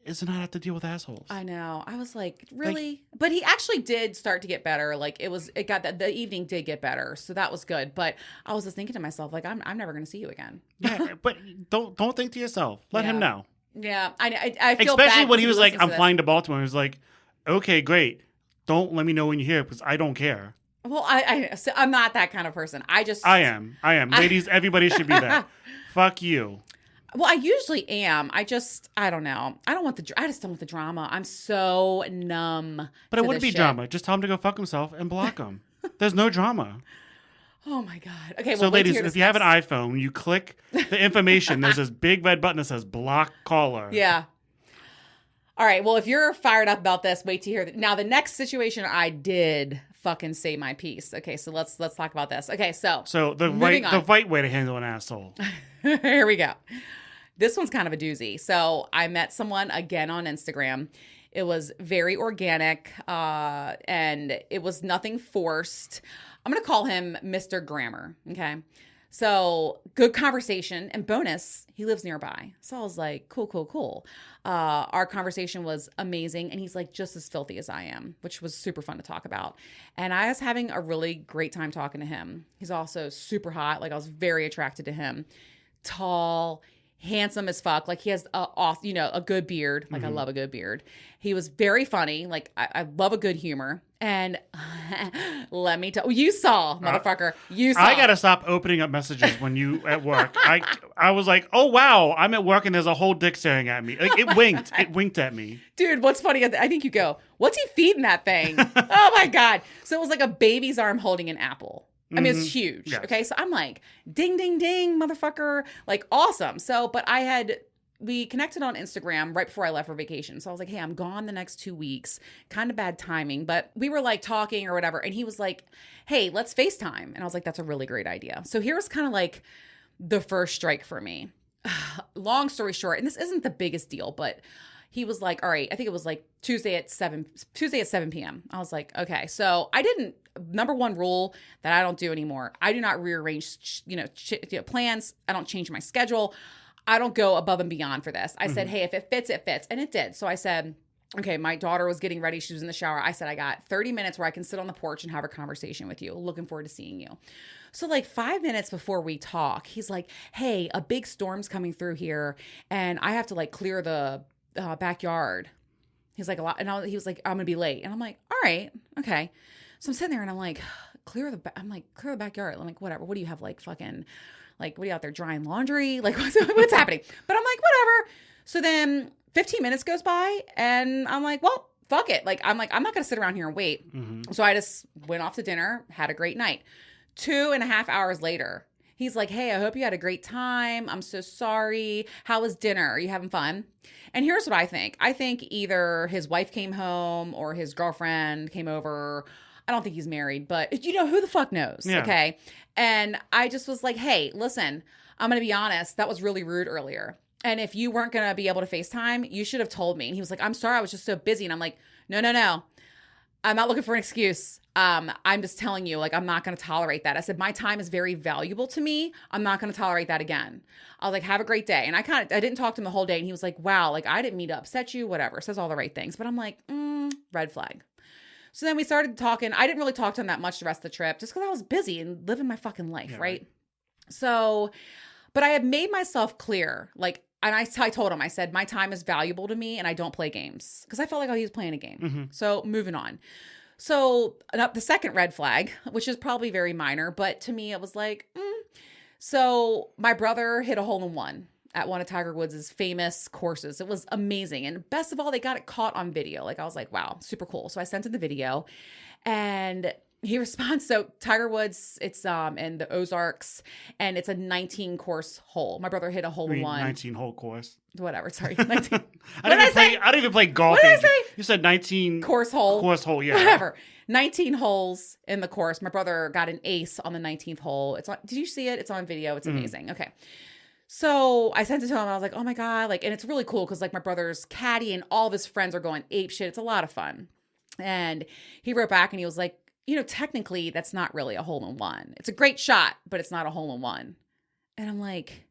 is to not have to deal with assholes. I know. I was like, really? But he actually did start to get better. Like the evening did get better, so that was good. But I was just thinking to myself, like, I'm never going to see you again. Yeah, but don't think to yourself. Let him know. Yeah, I feel especially bad when he was like, I'm flying to Baltimore. He was like, okay, great. Don't let me know when you're here because I don't care. Well, I'm not that kind of person. I am. Ladies, everybody should be that. Fuck you. Well, I usually am. I don't know. I just don't want the drama. I'm so numb. But it wouldn't be drama. Just tell him to go fuck himself and block him. There's no drama. Oh my God. Okay. So ladies, if you have an iPhone, you click the information. There's this big red button that says block caller. Yeah. All right. Well, if you're fired up about this, wait to hear now. The next situation, I did fucking say my piece. Okay, so let's talk about this. Okay, so the right way to handle an asshole. Here we go. This one's kind of a doozy. So I met someone again on Instagram. It was very organic, and it was nothing forced. I'm gonna call him Mr. Grammar. Okay. So good conversation, and bonus, he lives nearby. So I was like, cool. Our conversation was amazing. And he's like just as filthy as I am, which was super fun to talk about. And I was having a really great time talking to him. He's also super hot. Like I was very attracted to him. Tall, handsome as fuck. Like he has a good beard. Like I love a good beard. He was very funny. Like I love a good humor. And let me tell you saw, motherfucker. You saw. I gotta stop opening up messages when you at work. I was like, oh wow, I'm at work and there's a whole dick staring at me. Like it winked. It winked at me. Dude, what's funny? I think you go, what's he feeding that thing? Oh my God. So it was like a baby's arm holding an apple. I mean, it's huge. Yes. Okay. So I'm like, ding, ding, ding, motherfucker. Like awesome. So, but we connected on Instagram right before I left for vacation. So I was like, hey, I'm gone the next 2 weeks. Kind of bad timing, but we were like talking or whatever. And he was like, hey, let's FaceTime. And I was like, that's a really great idea. So here's kind of like the first strike for me. Long story short, and this isn't the biggest deal, but he was like, all right, I think it was like Tuesday at 7 p.m. I was like, okay. So number one rule that I don't do anymore. I do not rearrange, plans. I don't change my schedule. I don't go above and beyond for this. I said, hey, if it fits, it fits. And it did. So I said, okay, my daughter was getting ready. She was in the shower. I said, I got 30 minutes where I can sit on the porch and have a conversation with you. Looking forward to seeing you. So like 5 minutes before we talk, he's like, hey, a big storm's coming through here and I have to like clear the backyard. He's like, a lot. And he was like, I'm going to be late. And I'm like, all right, okay. So I'm sitting there and I'm like, clear the backyard. I'm like, whatever. What do you have? Like fucking, like, what are you out there drying laundry? Like what's happening? But I'm like, whatever. So then 15 minutes goes by and I'm like, well, fuck it. Like, I'm not going to sit around here and wait. So I just went off to dinner, had a great night. 2.5 hours later, he's like, hey, I hope you had a great time. I'm so sorry. How was dinner? Are you having fun? And here's what I think. I think either his wife came home or his girlfriend came over. I don't think he's married, but who the fuck knows? Yeah. Okay. And I just was like, hey, listen, I'm going to be honest. That was really rude earlier. And if you weren't going to be able to FaceTime, you should have told me. And he was like, I'm sorry. I was just so busy. And I'm like, no. I'm not looking for an excuse. I'm just telling you, like, I'm not going to tolerate that. I said, my time is very valuable to me. I'm not going to tolerate that again. I was like, have a great day. And I didn't talk to him the whole day. And he was like, wow, like, I didn't mean to upset you, whatever. Says all the right things. But I'm like, red flag. So then we started talking. I didn't really talk to him that much the rest of the trip just because I was busy and living my fucking life, right? So, but I had made myself clear, like, and I told him, I said, my time is valuable to me and I don't play games because I felt like he was playing a game. So moving on. So the second red flag, which is probably very minor, but to me it was like, So my brother hit a hole in one at one of Tiger Woods' famous courses. It was amazing. And best of all, they got it caught on video. Like I was like, wow, super cool. So I sent him the video and he responds. So Tiger Woods, it's in the Ozarks and it's a 19 course hole. My brother hit a hole in one. 19 hole course. Whatever. Sorry. 19. I don't even play golf. What did I say? You said 19 course hole. Course hole, yeah. Whatever. 19 holes in the course. My brother got an ace on the 19th hole. Did you see it? It's on video. It's amazing. Okay. So I sent it to him and I was like, oh my God. Like, and it's really cool because like my brother's caddy and all of his friends are going ape shit. It's a lot of fun. And he wrote back and he was like, technically that's not really a hole in one. It's a great shot, but it's not a hole in one. And I'm like,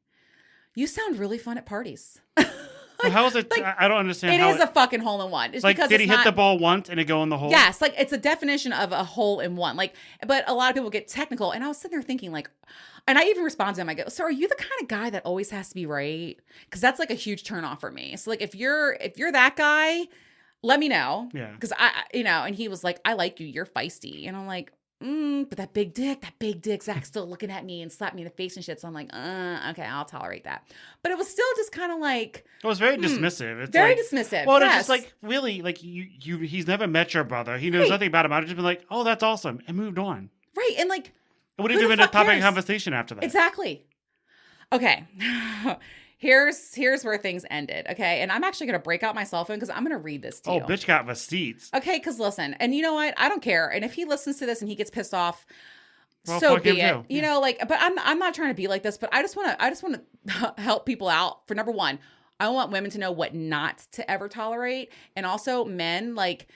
you sound really fun at parties. Well, how is it? Like, I don't understand. It is a fucking hole in one. It's like, because did he hit the ball once and it go in the hole? Yes, like it's a definition of a hole in one. Like, but a lot of people get technical, and I was sitting there thinking, like, and I even responded to him. I go, "So, are you the kind of guy that always has to be right?" Because that's like a huge turnoff for me. So, like, if you're that guy, let me know. Yeah. Because and he was like, "I like you. You're feisty," and I'm like. But that big dick, Zach's still looking at me and slapped me in the face and shit. So I'm like, okay, I'll tolerate that. But it was still just kind of like. It was very dismissive. It's very like, dismissive. Well, it's just like, really, like, he's never met your brother. He knows nothing about him. I'd just been like, oh, that's awesome. And moved on. Right. And like. It would have been a topic of conversation after that. Exactly. Okay. Here's where things ended, okay? And I'm actually going to break out my cell phone because I'm going to read this to you. Oh, bitch got receipts. Okay, because listen, and you know what? I don't care. And if he listens to this and he gets pissed off, well, so be it. Too. You know, like, but I'm not trying to be like this, but I just want to help people out. For number one, I want women to know what not to ever tolerate. And also men, like,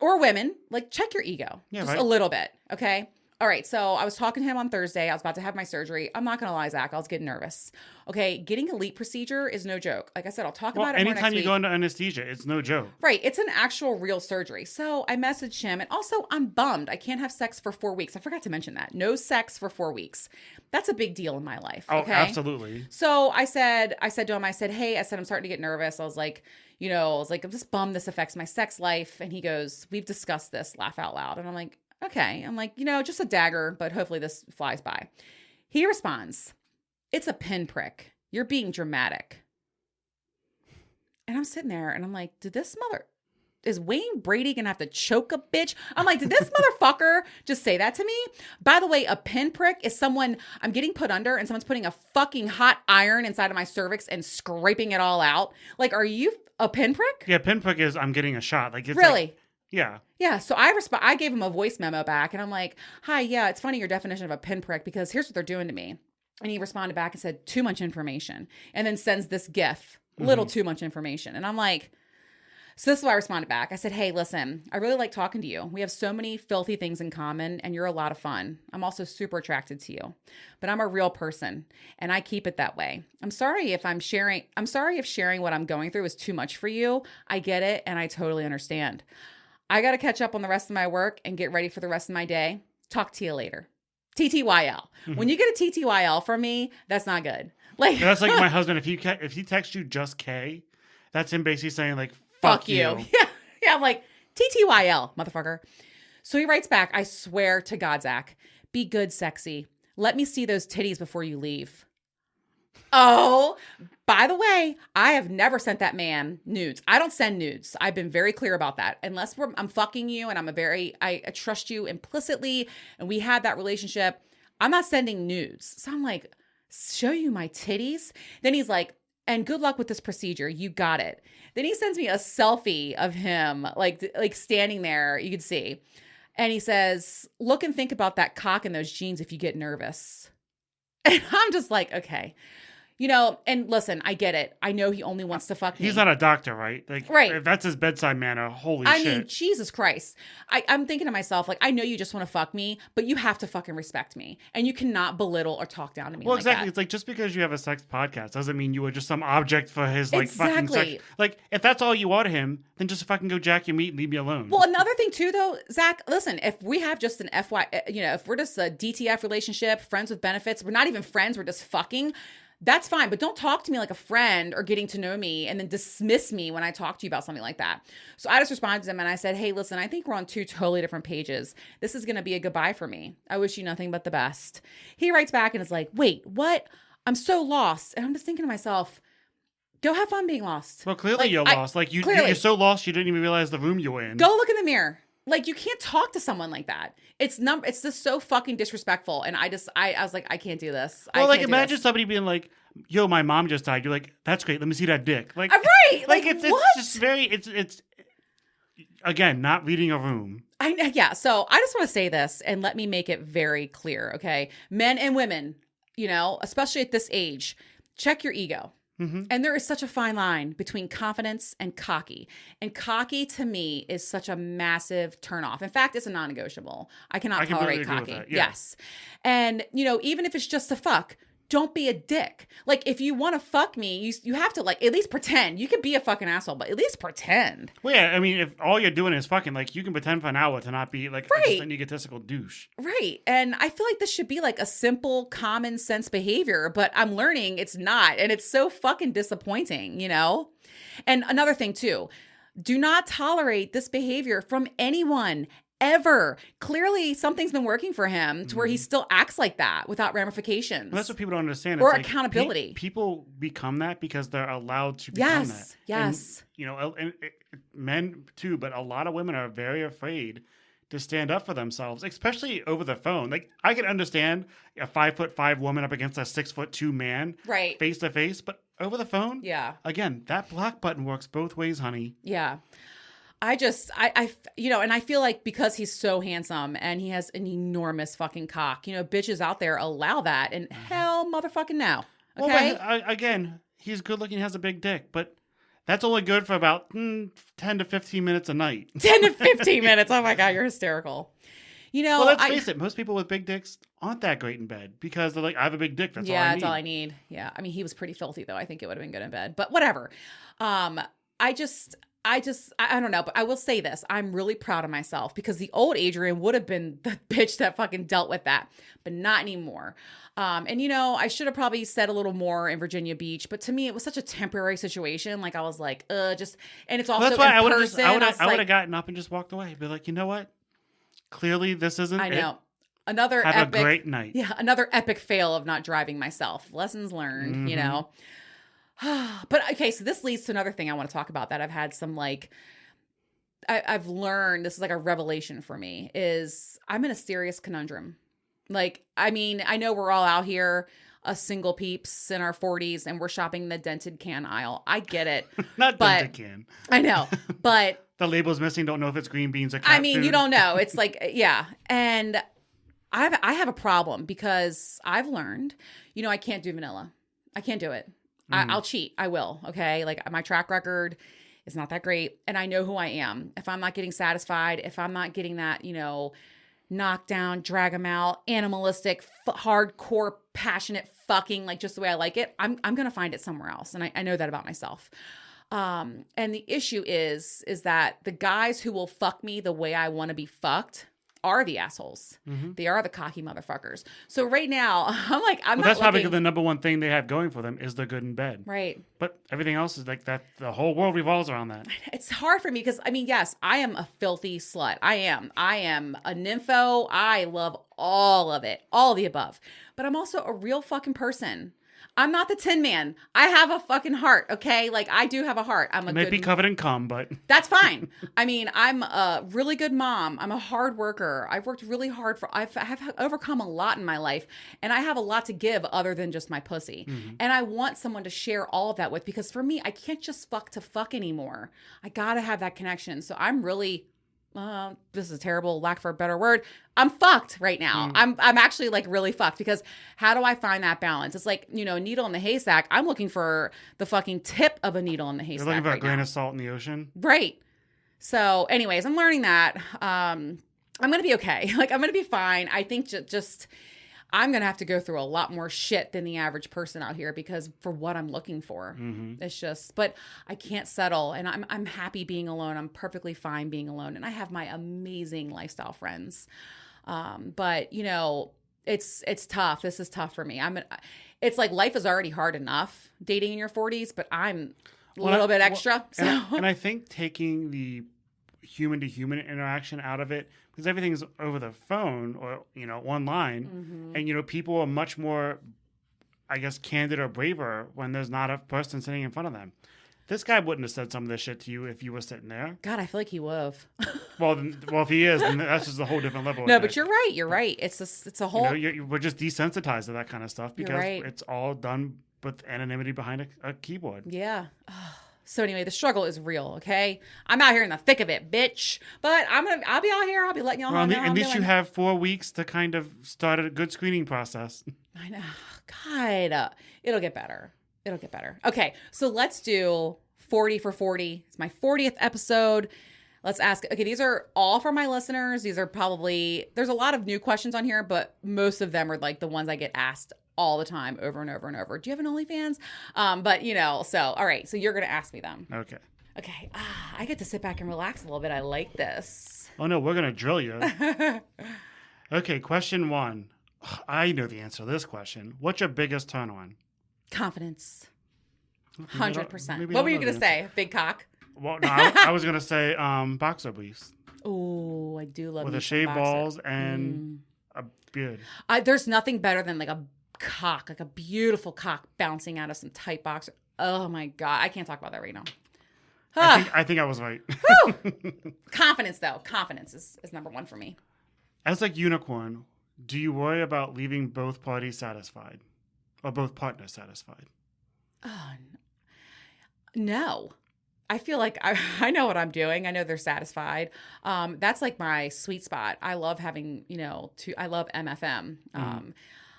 or women, like, check your ego. Just a little bit, okay? All right, so I was talking to him on Thursday. I was about to have my surgery. I'm not going to lie, Zach. I was getting nervous. Okay, getting a LEEP procedure is no joke. Like I said, I'll talk about it more next week. Anytime you go into anesthesia, it's no joke. Right, it's an actual real surgery. So I messaged him, and also I'm bummed. I can't have sex for 4 weeks. I forgot to mention that. No sex for 4 weeks. That's a big deal in my life. Oh, okay? Absolutely. So I said to him, hey, I'm starting to get nervous. I was like, I'm just bummed this affects my sex life. And he goes, we've discussed this, laugh out loud. And I'm like, okay. I'm like, just a dagger, but hopefully this flies by. He responds, it's a pinprick. You're being dramatic. And I'm sitting there and I'm like, is Wayne Brady going to have to choke a bitch? I'm like, did this motherfucker just say that to me? By the way, a pinprick is someone I'm getting put under and someone's putting a fucking hot iron inside of my cervix and scraping it all out. Like, are you a pinprick? Yeah, pinprick is I'm getting a shot. Like, it's really? Like, yeah. Yeah. So I gave him a voice memo back and I'm like, hi, yeah, it's funny your definition of a pinprick because here's what they're doing to me. And he responded back and said, too much information. And then sends this GIF, little too much information. And I'm like, so this is why I responded back. I said, hey, listen, I really like talking to you. We have so many filthy things in common and you're a lot of fun. I'm also super attracted to you, but I'm a real person and I keep it that way. I'm sorry if sharing what I'm going through is too much for you. I get it. And I totally understand. I got to catch up on the rest of my work and get ready for the rest of my day. Talk to you later. TTYL. When you get a TTYL from me, that's not good. Like that's like my husband. If he texts you just K, that's him basically saying like, fuck you. Yeah. I'm like, TTYL, motherfucker. So he writes back, I swear to God, Zach, be good, sexy. Let me see those titties before you leave. Oh, by the way, I have never sent that man nudes. I don't send nudes. I've been very clear about that. Unless I'm fucking you and I trust you implicitly and we had that relationship, I'm not sending nudes. So I'm like, show you my titties? Then he's like, and good luck with this procedure. You got it. Then he sends me a selfie of him like standing there. You can see. And he says, look and think about that cock in those jeans if you get nervous. And I'm just like, okay. And listen, I get it. I know he only wants to fuck me. He's not a doctor, right? Like, right. If that's his bedside manner, holy shit. I mean, Jesus Christ. I'm thinking to myself, like, I know you just want to fuck me, but you have to fucking respect me. And you cannot belittle or talk down to me. Well, like exactly. That. It's like, just because you have a sex podcast doesn't mean you are just some object for his, like, exactly. fucking sex. Like, if that's all you are to him, then just fucking go jack your meat and leave me alone. Well, another thing, too, though, Zach, listen, if we have just an if we're just a DTF relationship, friends with benefits, we're not even friends, we're just fucking. That's fine, but don't talk to me like a friend or getting to know me and then dismiss me when I talk to you about something like that. So I just responded to him and I said, hey, listen, I think we're on two totally different pages. This is going to be a goodbye for me. I wish you nothing but the best. He writes back and is like, wait, what? I'm so lost. And I'm just thinking to myself, go have fun being lost. Well, clearly you're lost. Like, you're so lost you didn't even realize the room you were in. Go look in the mirror. Like, you can't talk to someone like that. It's just so fucking disrespectful. And I was like, I can't do this. Well, like, imagine somebody being like, yo, my mom just died. You're like, that's great. Let me see that dick. Like, right. Like, it's just very, it's again, not reading a room. Yeah. So I just want to say this and let me make it very clear. Okay. Men and women, especially at this age, check your ego. And there is such a fine line between confidence and cocky. And cocky to me is such a massive turnoff. In fact, it's a non-negotiable. I cannot tolerate cocky. Yes. And, you know, even if it's just a fuck, don't be a dick. Like, if you want to fuck me, you have to, like, at least pretend. You can be a fucking asshole, but at least pretend. Well, yeah, I mean, if all you're doing is fucking, like, you can pretend for an hour to not be, like, just an egotistical douche. Right. And I feel like this should be, like, a simple, common sense behavior, but I'm learning it's not. And it's so fucking disappointing, you know? And another thing, too. Do not tolerate this behavior from anyone. Ever. Clearly, something's been working for him to where he still acts like that without ramifications. Well, that's what people don't understand. Or it's like accountability. People become that because they're allowed to become that. Yes. And, you know, and men too, but a lot of women are very afraid to stand up for themselves, especially over the phone. Like, I can understand a 5'5" woman up against a 6'2" man, right, face to face, but over the phone, again, that block button works both ways, honey. Yeah. I you know, and I feel like because he's so handsome and he has an enormous fucking cock, you know, bitches out there allow that, and hell motherfucking no. Okay. Well, again, he's good looking, has a big dick, but that's only good for about 10 to 15 minutes a night. 10 to 15 minutes. Oh my God, you're hysterical. You know, well, let's face it, most people with big dicks aren't that great in bed because they're like, I have a big dick. That's all I need. Yeah, that's all I need. Yeah. I mean, he was pretty filthy though. I think it would have been good in bed, but whatever. I don't know, but I will say this. I'm really proud of myself because the old Adrienne would have been the bitch that fucking dealt with that, but not anymore. And you know, I should have probably said a little more in Virginia Beach, but to me, it was such a temporary situation. Like, I was like, and it's also that's why in I would have gotten up and just walked away. Be like, you know what? Clearly, this isn't. I know. Have a great night. Yeah, another epic fail of not driving myself. Lessons learned. You know. But okay, so this leads to another thing I want to talk about that I've had some I've learned, this is like a revelation for me, is I'm in a serious conundrum. Like, I mean, I know we're all out here, single peeps in our 40s, and we're shopping the dented can aisle. I get it. Not dented can. I know, but the label's missing. Don't know if it's green beans or cat food. You don't know. It's like, yeah. And I have a problem because I've learned, you know, I can't do vanilla. I can't do it. I'll cheat. I will. Okay. Like, my track record is not that great. And I know who I am. If I'm not getting satisfied, if I'm not getting that, you know, knock down, drag them out, animalistic, hardcore, passionate fucking, like just the way I like it, I'm going to find it somewhere else. And I know that about myself. And the issue is that the guys who will fuck me the way I want to be fucked are the assholes. They are the cocky motherfuckers. So right now, that's probably the number one thing they have going for them is they're good in bed. Right. But everything else is like that. The whole world revolves around that. It's hard for me because, I mean, yes, I am a filthy slut. I am a nympho. I love all of it, all the above. But I'm also a real fucking person. I'm not the Tin Man. I have a fucking heart, okay? Like, I do have a heart. It might be covered in cum, but... That's fine. I mean, I'm a really good mom. I'm a hard worker. I've worked really hard I have overcome a lot in my life, and I have a lot to give other than just my pussy. And I want someone to share all of that with, because for me, I can't just fuck to fuck anymore. I gotta have that connection. So I'm really... this is a terrible lack for a better word. I'm fucked right now. I'm actually like really fucked, because how do I find that balance? It's like, you know, needle in the haystack. I'm looking for the fucking tip of a needle in the haystack. You're looking for a grain of salt in the ocean. Right. So anyways, I'm learning that. I'm going to be okay. Like, I'm going to be fine. I think just I'm going to have to go through a lot more shit than the average person out here, because for what I'm looking for, it's just, but I can't settle, and I'm happy being alone. I'm perfectly fine being alone. And I have my amazing lifestyle friends. But you know, it's tough. This is tough for me. It's like life is already hard enough dating in your 40s, but I'm a little bit extra. And I think taking the human to human interaction out of it, because everything's over the phone or, you know, online, and, you know, people are much more, I guess, candid or braver when there's not a person sitting in front of them. This guy wouldn't have said some of this shit to you if you were sitting there. God, I feel like he would have. well, if he is, then that's just a whole different level. No, but you're right. You're right. It's a whole... You know, we're just desensitized to that kind of stuff because it's all done with anonymity behind a keyboard. Yeah. So anyway, the struggle is real, okay? I'm out here in the thick of it, bitch. But I'll be out here. I'll be letting y'all know. At least you have 4 weeks to kind of start a good screening process. I know. God, it'll get better. It'll get better. Okay, so let's do 40 for 40. It's my 40th episode. Let's ask. Okay, these are all for my listeners. These are probably, there's a lot of new questions on here, but most of them are like the ones I get asked all the time over and over and over. Do you have an OnlyFans? But so, all right. So you're going to ask me them. Okay. Okay. I get to sit back and relax a little bit. I like this. Oh, no, we're going to drill you. Okay, question 1. I know the answer to this question. What's your biggest turn on? Confidence. 100%. What were you going to say? Big cock? Well, no, I was going to say boxer briefs. Oh, I do love with the shaved balls and a beard. There's nothing better than like a cock, like a beautiful cock bouncing out of some tight boxer. Oh my God. I can't talk about that right now. I think I was right. Confidence, though. Confidence is number one for me. As like unicorn, do you worry about leaving both parties satisfied or both partners satisfied? Oh, no. I feel like I know what I'm doing. I know they're satisfied. That's like my sweet spot. I love having, I love MFM.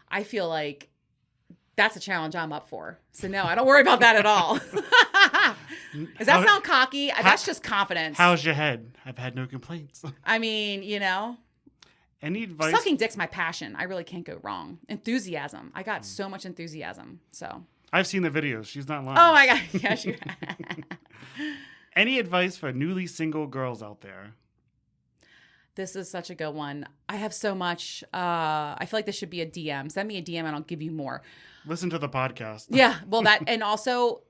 I feel like that's a challenge I'm up for. So no, I don't worry about that at all. Does that sound cocky? That's just confidence. How's your head? I've had no complaints. I mean, Any advice? Sucking dick's my passion. I really can't go wrong. Enthusiasm. I got so much enthusiasm. So I've seen the videos. She's not lying. Oh my God. Yes, you Any advice for newly single girls out there? This is such a good one. I have so much. I feel like this should be a DM. Send me a DM and I'll give you more. Listen to the podcast. Yeah. Well, and also,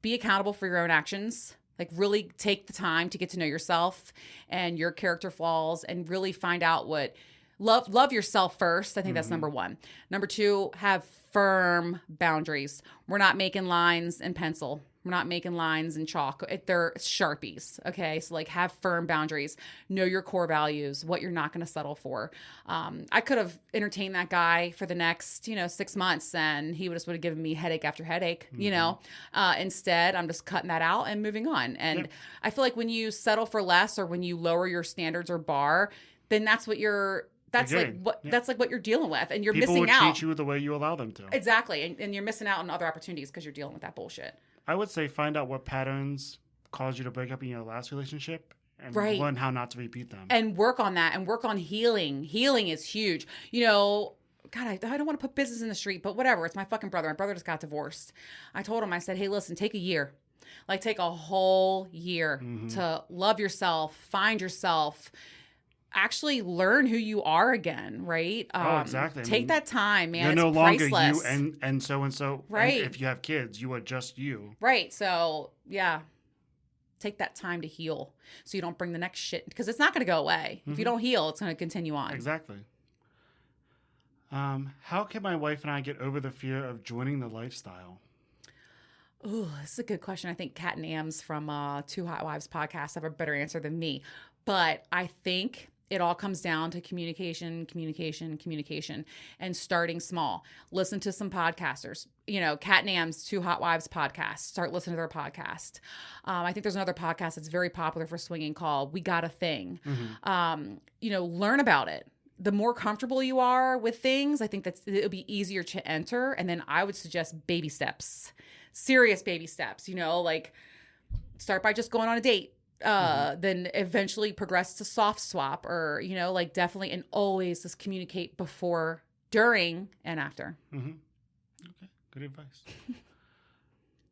be accountable for your own actions. Like really take the time to get to know yourself and your character flaws and really find out what love yourself first. I think that's number one. Number two, have firm boundaries. We're not making lines in pencil. We're not making lines in chalk. They're Sharpies. Okay. So like have firm boundaries, know your core values, what you're not going to settle for. I could have entertained that guy for the next, 6 months and he would have given me headache after headache, instead I'm just cutting that out and moving on. And I feel like when you settle for less or when you lower your standards or bar, then that's what that's like what you're dealing with and you're People missing out. People will treat you the way you allow them to. Exactly. And you're missing out on other opportunities because you're dealing with that bullshit. I would say find out what patterns caused you to break up in your last relationship and learn how not to repeat them. And work on that and work on healing. Healing is huge. God, I don't want to put business in the street, but whatever. It's my fucking brother. My brother just got divorced. I told him, I said, hey, listen, take a year. Like take a whole year to love yourself, find yourself, actually learn who you are again, right? Exactly. Take that time, man. You're no longer priceless. you and so. Right. And if you have kids, you are just you. Right. So, yeah. Take that time to heal so you don't bring the next shit because it's not going to go away. If you don't heal, it's going to continue on. Exactly. How can my wife and I get over the fear of joining the lifestyle? Ooh, this is a good question. I think Kat and Ams from Two Hot Wives podcast have a better answer than me. But I think it all comes down to communication, and starting small. Listen to some podcasters. Kat and Am's Two Hot Wives podcast. Start listening to their podcast. I think there's another podcast that's very popular for swinging called We Got a Thing. Learn about it. The more comfortable you are with things, I think it'll be easier to enter. And then I would suggest baby steps, serious baby steps. Like start by just going on a date. Then eventually progress to soft swap or, definitely and always just communicate before, during, and after. Okay. Good advice.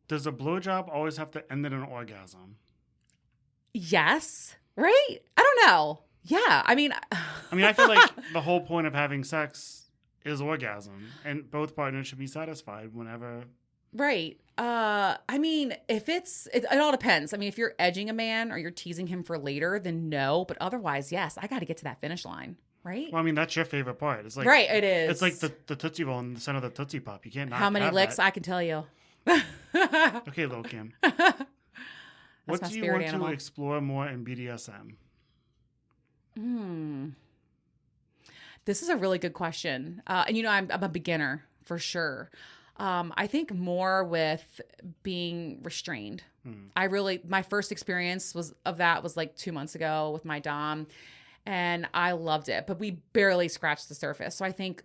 Does a blowjob always have to end in an orgasm? Yes. Right? I don't know. Yeah. I mean, I feel like the whole point of having sex is orgasm and both partners should be satisfied whenever. Right. It all depends. If you're edging a man or you're teasing him for later, then no. But otherwise, yes, I got to get to that finish line. Right. Well, that's your favorite part. It's like right. It is. It's like the Tootsie Roll in the center of the Tootsie Pop. You can't not how many have licks that. I can tell you. Okay, Lil Kim. What do you want animal. to explore more in BDSM? This is a really good question. And I'm a beginner for sure. I think more with being restrained. My first experience was like 2 months ago with my dom. and I loved it, but we barely scratched the surface. So I think,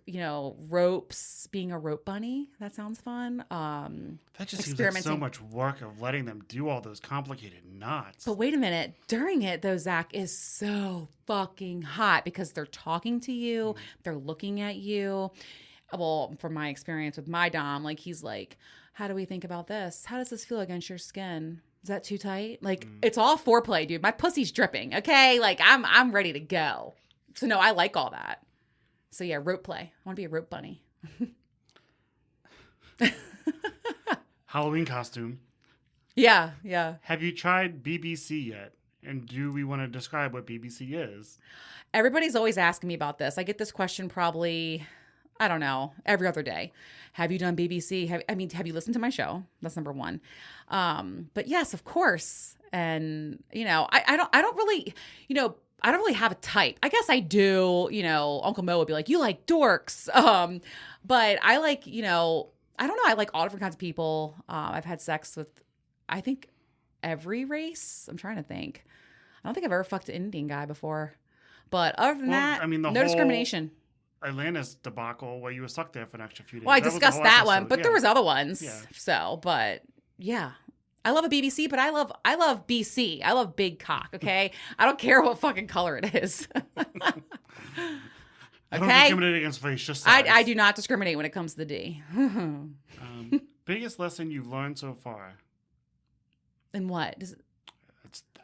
ropes, being a rope bunny, that sounds fun. That just seems like so much work of letting them do all those complicated knots. But wait a minute. During it, though, Zach, is so fucking hot because they're talking to you. They're looking at you. Well, from my experience with my dom, like, he's like, how do we think about this? How does this feel against your skin? Is that too tight? Like, it's all foreplay, dude. My pussy's dripping, okay? Like, I'm ready to go. So, no, I like all that. So, yeah, rope play. I want to be a rope bunny. Halloween costume. Yeah. Have you tried BBC yet? And do we want to describe what BBC is? Everybody's always asking me about this. I get this question probably, I don't know, every other day. Have you done BBC? Have you listened to my show? That's number one. But yes, of course. And, I don't really have a type. I guess I do. Uncle Mo would be like, you like dorks. But I like, I don't know. I like all different kinds of people. I've had sex with, I think, every race. I'm trying to think. I don't think I've ever fucked an Indian guy before. But other than that, no discrimination. Atlantis debacle where you were stuck there for an extra few days. Well, I discussed that one, but there was other ones. Yeah. So, but yeah. I love a BBC, but I love BC. I love big cock, okay? I don't care what fucking color it is. I don't discriminate against race, just size. I do not discriminate when it comes to the D. Biggest lesson you've learned so far? And what?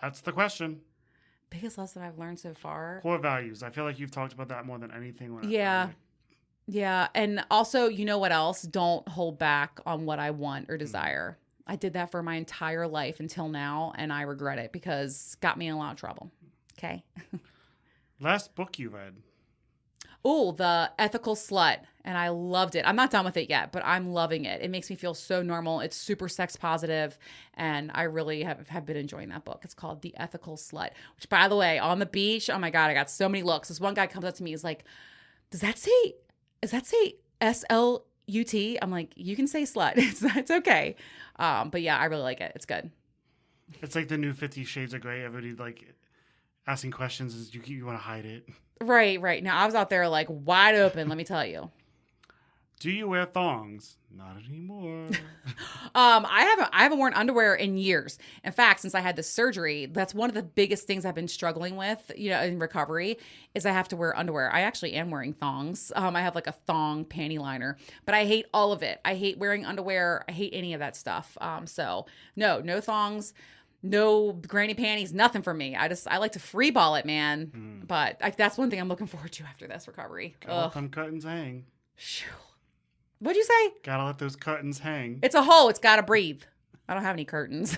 That's the question. Biggest lesson I've learned so far? Core values. I feel like you've talked about that more than anything. Yeah. And also, you know what else? Don't hold back on what I want or desire. I did that for my entire life until now, and I regret it because it got me in a lot of trouble. Okay. Last book you read? Oh, The Ethical Slut. And I loved it. I'm not done with it yet, but I'm loving it. It makes me feel so normal. It's super sex positive. And I really have been enjoying that book. It's called The Ethical Slut, which, by the way, on the beach, oh my God, I got so many looks. This one guy comes up to me. He's like, does that say SLUT? I'm like, you can say slut. It's okay. But yeah, I really like it. It's good. It's like the new 50 Shades of Grey. Everybody like asking questions. You want to hide it. Right. Now I was out there like wide open. Let me tell you. Do you wear thongs? Not anymore. I haven't worn underwear in years. In fact, since I had this surgery, that's one of the biggest things I've been struggling with, in recovery, is I have to wear underwear. I actually am wearing thongs. I have like a thong panty liner, but I hate all of it. I hate wearing underwear. I hate any of that stuff. So no thongs, no granny panties, nothing for me. I like to free ball it, man. But that's one thing I'm looking forward to after this recovery. Gotta let them curtains hang. Shoo. What'd you say? Gotta let those curtains hang. It's a hole. It's gotta breathe. I don't have any curtains.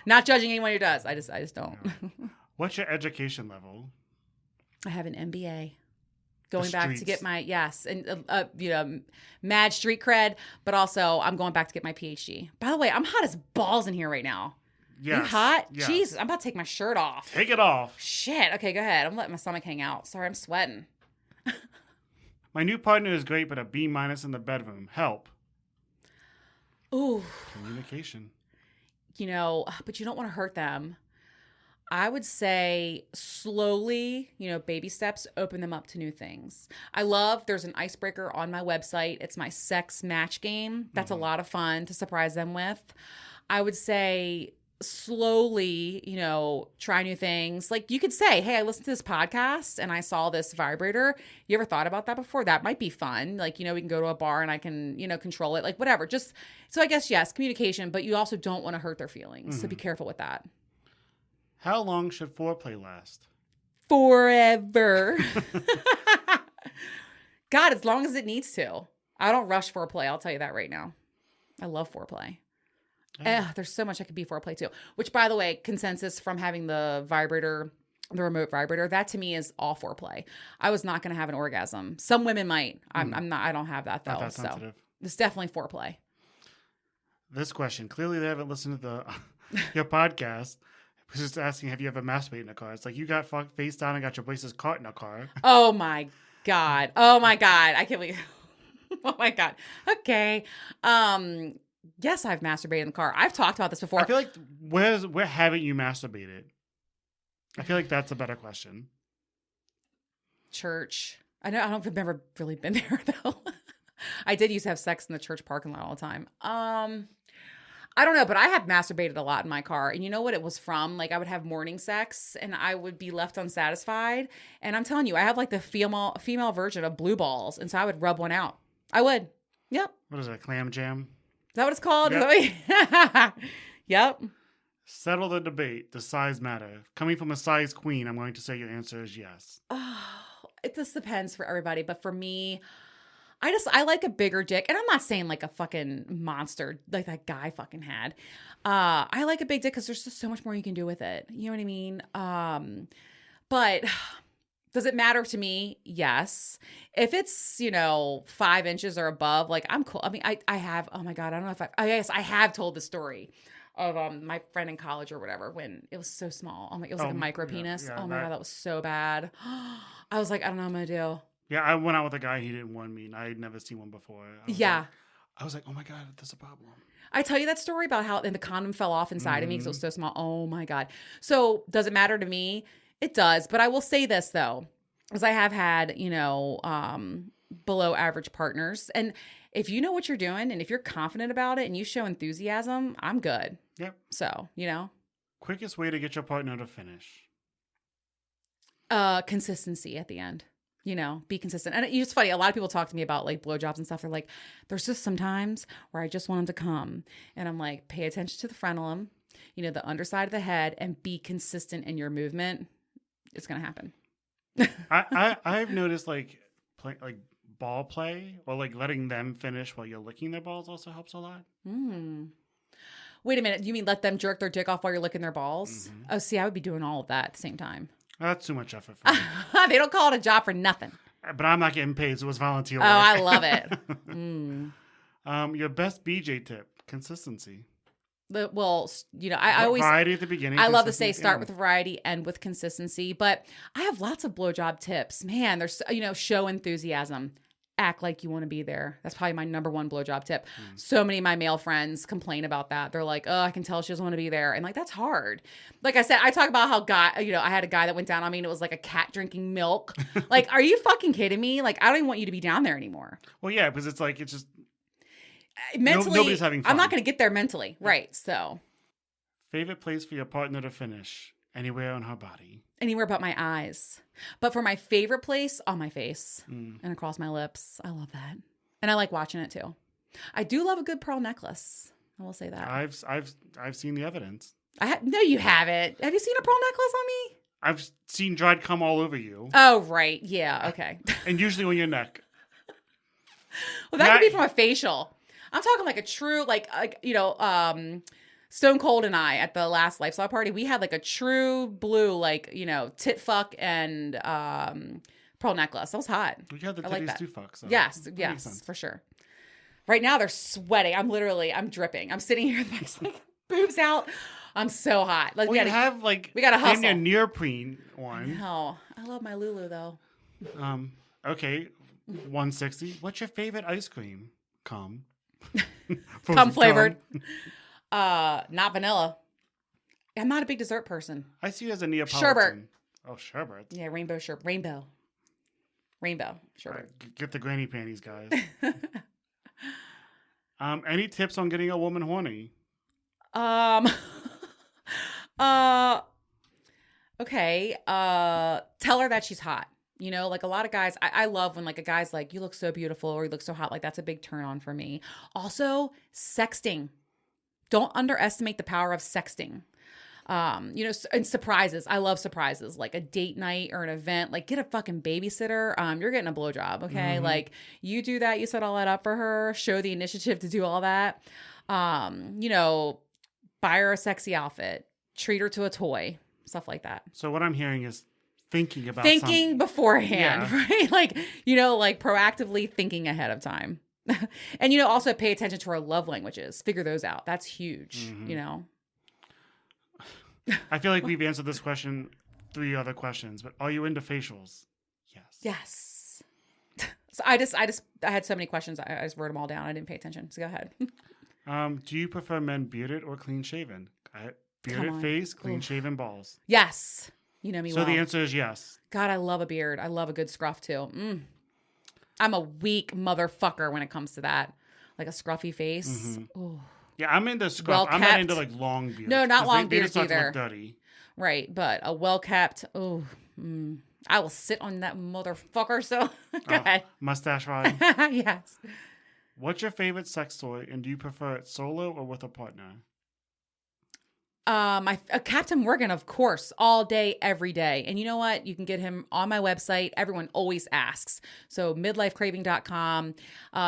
Not judging anyone who does. I just don't. What's your education level? I have an MBA. Going back to get my mad street cred, but also I'm going back to get my PhD. By the way, I'm hot as balls in here right now. Yes. You hot? Yes. Jesus, I'm about to take my shirt off. Take it off. Shit. Okay, go ahead. I'm letting my stomach hang out. Sorry, I'm sweating. My new partner is great, but a B- in the bedroom. Help. Ooh. Communication. But you don't want to hurt them. I would say slowly, baby steps, open them up to new things. There's an icebreaker on my website. It's my sex match game. That's a lot of fun to surprise them with. I would say slowly, try new things. Like you could say, hey, I listened to this podcast and I saw this vibrator. You ever thought about that before? That might be fun. Like, we can go to a bar and I can, control it, like whatever. Just, so I guess, yes, communication, but you also don't want to hurt their feelings. So be careful with that. How long should foreplay last? Forever. God, as long as it needs to. I don't rush foreplay. I'll tell you that right now. I love foreplay. There's so much I could be foreplay too. Which, by the way, consensus from having the remote vibrator, that to me is all foreplay. I was not going to have an orgasm. Some women might. I'm not. I don't have that though. Not that sensitive. So it's definitely foreplay. This question, clearly they haven't listened to your podcast. I was just asking, have you ever masturbated in a car? It's like you got fucked face down and got your braces caught in a car. Oh my God. I can't believe. Oh my God. Okay. Yes, I've masturbated in the car. I've talked about this before. I feel like where haven't you masturbated? I feel like that's a better question. Church. I don't know if I've never really been there though. I did used to have sex in the church parking lot all the time. I don't know, but I have masturbated a lot in my car. And you know what it was from? Like I would have morning sex and I would be left unsatisfied. And I'm telling you, I have like the female version of blue balls. And so I would rub one out. I would. Yep. What is it? Clam jam? Is that what it's called? Yep. Yep. Settle the debate. Does size matter? Coming from a size queen, I'm going to say your answer is yes. Oh, it just depends for everybody. But for me, I like a bigger dick. And I'm not saying like a fucking monster like that guy fucking had. I like a big dick because there's just so much more you can do with it. You know what I mean? But does it matter to me? Yes. If it's, 5 inches or above, like I'm cool. I mean, I have, oh my God, I don't know if yes, I have told the story of my friend in college or whatever when it was so small. Oh my, it was like a micro penis. Yeah, oh my God, that was so bad. I was like, I don't know what I'm going to do. Yeah, I went out with a guy. He didn't want me, and I had never seen one before. I was like, oh my God, there's a problem. I tell you that story about how the condom fell off inside of me because it was so small. Oh my God. So does it matter to me? It does. But I will say this though, because I have had, below average partners. And if you know what you're doing and if you're confident about it and you show enthusiasm, I'm good. Yep. So, Quickest way to get your partner to finish? Consistency at the end. Be consistent. And it's funny. A lot of people talk to me about like blowjobs and stuff. They're like, there's just some times where I just want them to come. And I'm like, pay attention to the frenulum, the underside of the head, and be consistent in your movement. It's going to happen. I've noticed like ball play or like letting them finish while you're licking their balls also helps a lot. Wait a minute. You mean let them jerk their dick off while you're licking their balls? Mm-hmm. Oh, see, I would be doing all of that at the same time. That's too much effort for me. They don't call it a job for nothing. But I'm not getting paid, so it was volunteer work. Oh, I love it. Your best BJ tip, consistency. I always... Variety at the beginning. I love to say start with variety, end with consistency. But I have lots of blowjob tips. Man, there's, show enthusiasm. Act like you want to be there. That's probably my number one blowjob tip. So many of my male friends complain about that. They're like, oh, I can tell she doesn't want to be there. And like, that's hard. Like I said, I talk about how I had a guy that went down on me and it was like a cat drinking milk. Like, are you fucking kidding me? Like, I don't even want you to be down there anymore. Well, yeah, because it's just mentally, nobody's having fun. I'm not going to get there mentally. Right. So favorite place for your partner to finish? Anywhere on her body. Anywhere but my eyes. But for my favorite place, on my face and across my lips. I love that. And I like watching it too. I do love a good pearl necklace. I will say that. I've seen the evidence. No, you haven't. Have you seen a pearl necklace on me? I've seen dried cum all over you. Oh, right. Yeah. Okay. And usually on your neck. Well, that could be from a facial. I'm talking like a true, Stone Cold and I at the last lifestyle party, we had like a true blue, tit fuck and pearl necklace. That was hot. We had the titties too fuck. So yes, for sure. Right now they're sweating. I'm dripping. I'm sitting here with my boobs out. I'm so hot. Like, we gotta hustle. A neoprene one. No, I love my Lulu though. Okay, 160. What's your favorite ice cream? Cum. Cum flavored. Not vanilla. I'm not a big dessert person. I see you as a Neapolitan. Sherbet. Oh, sherbet. Yeah, rainbow sherbet. Rainbow sherbet. Right, get the granny panties, guys. Any tips on getting a woman horny? Okay. Tell her that she's hot. Like a lot of guys, I love when like a guy's like, you look so beautiful or you look so hot. Like that's a big turn on for me. Also, sexting. Don't underestimate the power of sexting. And surprises. I love surprises, like a date night or an event. Like get a fucking babysitter. You're getting a blowjob, okay? Mm-hmm. Like you do that. You set all that up for her. Show the initiative to do all that. Buy her a sexy outfit. Treat her to a toy. Stuff like that. So what I'm hearing is thinking beforehand, right? Like proactively thinking ahead of time. And, also pay attention to our love languages. Figure those out. That's huge, I feel like we've answered this question 3 other questions, but are you into facials? Yes. So I had so many questions. I just wrote them all down. I didn't pay attention. So go ahead. Do you prefer men bearded or clean shaven? Bearded face, clean shaven balls. Yes. You know me so well. The answer is yes. God, I love a beard. I love a good scruff too. I'm a weak motherfucker when it comes to that. Like a scruffy face. Mm-hmm. Yeah, I'm into scruff. I'm not into like long beards. No, not long beards they just either. Look dirty. Right, but a well kept. I will sit on that motherfucker. So go ahead. Mustache ride. Yes. What's your favorite sex toy, and do you prefer it solo or with a partner? Captain Morgan, of course, all day, every day. And you know what? You can get him on my website. Everyone always asks. So midlifecraving.com.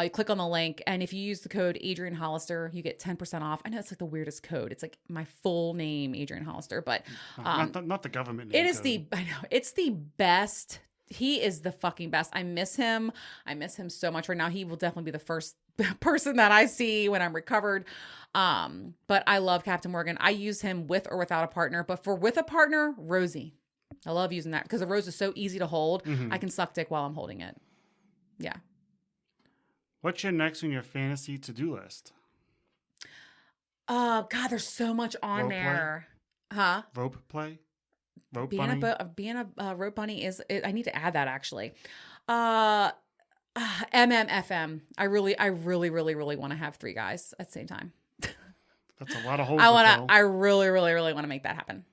You click on the link. And if you use the code Adrienne Hollister, you get 10% off. I know it's like the weirdest code. It's like my full name, Adrienne Hollister, but, not the government name. It is code. I know it's the best. He is the fucking best. I miss him. I miss him so much right now. He will definitely be the first person that I see when I'm recovered. But I love Captain Morgan. I use him with or without a partner, but for with a partner, Rosie. I love using that because the rose is so easy to hold. Mm-hmm. I can suck dick while I'm holding it. Yeah. What's your next on your fantasy to-do list? God, there's so much on Rope there. Play? Huh? Rope play? Rope being bunny? Being a rope bunny I need to add that actually. MMFM. I really want to have 3 guys at the same time. That's a lot of holes to fill. I really want to make that happen.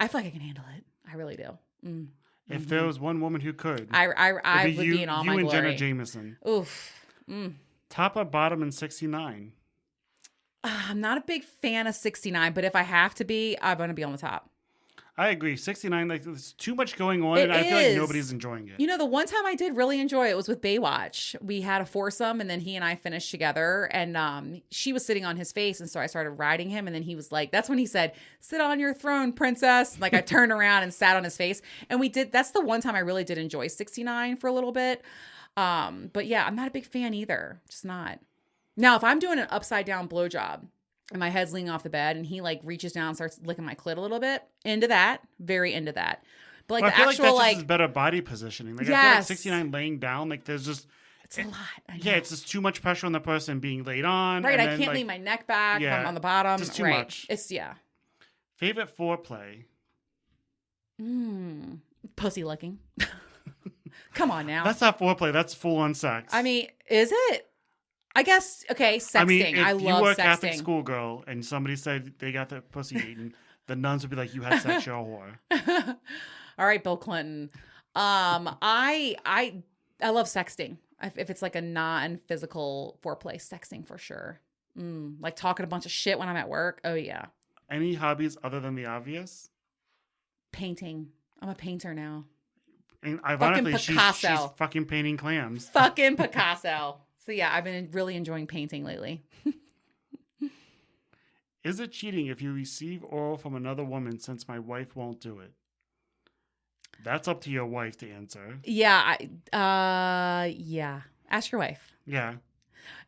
I feel like I can handle it. I really do. If there was one woman who could, I would be in all my glory. You and Jenna Jameson. Oof. Top or bottom in 69? I'm not a big fan of 69, but if I have to be, I'm going to be on the top. I agree. 69, like there's too much going on, and I feel like nobody's enjoying it. You know, the one time I did really enjoy it was with Baywatch. We had a foursome, and then he and I finished together, and she was sitting on his face, and so I started riding him, and then he was like, that's when he said, "Sit on your throne, princess." Like I turned around and sat on his face, and we did. That's the one time I really did enjoy 69 for a little bit. But yeah, I'm not a big fan either. Just not. Now, if I'm doing an upside down blowjob, and my head's leaning off the bed, and he like reaches down and starts licking my clit a little bit. Into that, very into that. But like well, the I feel actual like that's just better body positioning. Like I feel like 69 laying down, like there's just it's a lot. Yeah, it's just too much pressure on the person being laid on. Right, and I can't lean my neck back from on the bottom. Just too right. much. It's Favorite foreplay? Pussy licking. Come on now. That's not foreplay. That's full on sex. I mean, is it? I guess, okay, sexting. I mean, if I you love were a sexting. Catholic schoolgirl and somebody said they got their pussy eaten, the nuns would be like, "You had sex, you're a whore." All right, Bill Clinton. I love sexting. If it's like a non-physical foreplay, sexting for sure. Like talking a bunch of shit when I'm at work. Oh yeah. Any hobbies other than the obvious? Painting. I'm a painter now. And ironically, fucking she's fucking painting clams. Fucking Picasso. So yeah, I've been really enjoying painting lately. Is it cheating if you receive oral from another woman since my wife won't do it? That's up to your wife to answer. Yeah. Yeah. Ask your wife. Yeah.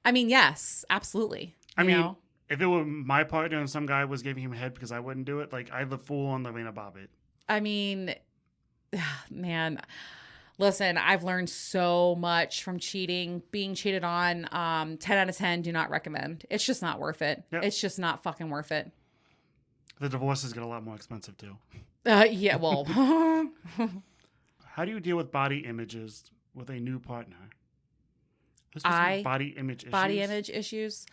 I mean, yes, absolutely. I mean, if it were my partner and some guy was giving him head because I wouldn't do it, like I'd live full on Lorena Bobbitt. I mean, man, listen, I've learned so much from cheating, being cheated on. 10 out of 10, do not recommend. It's just not worth it. Yep. It's just not fucking worth it. The divorces get a lot more expensive too. Yeah, well. How do you deal with body images with a new partner? Body image issues?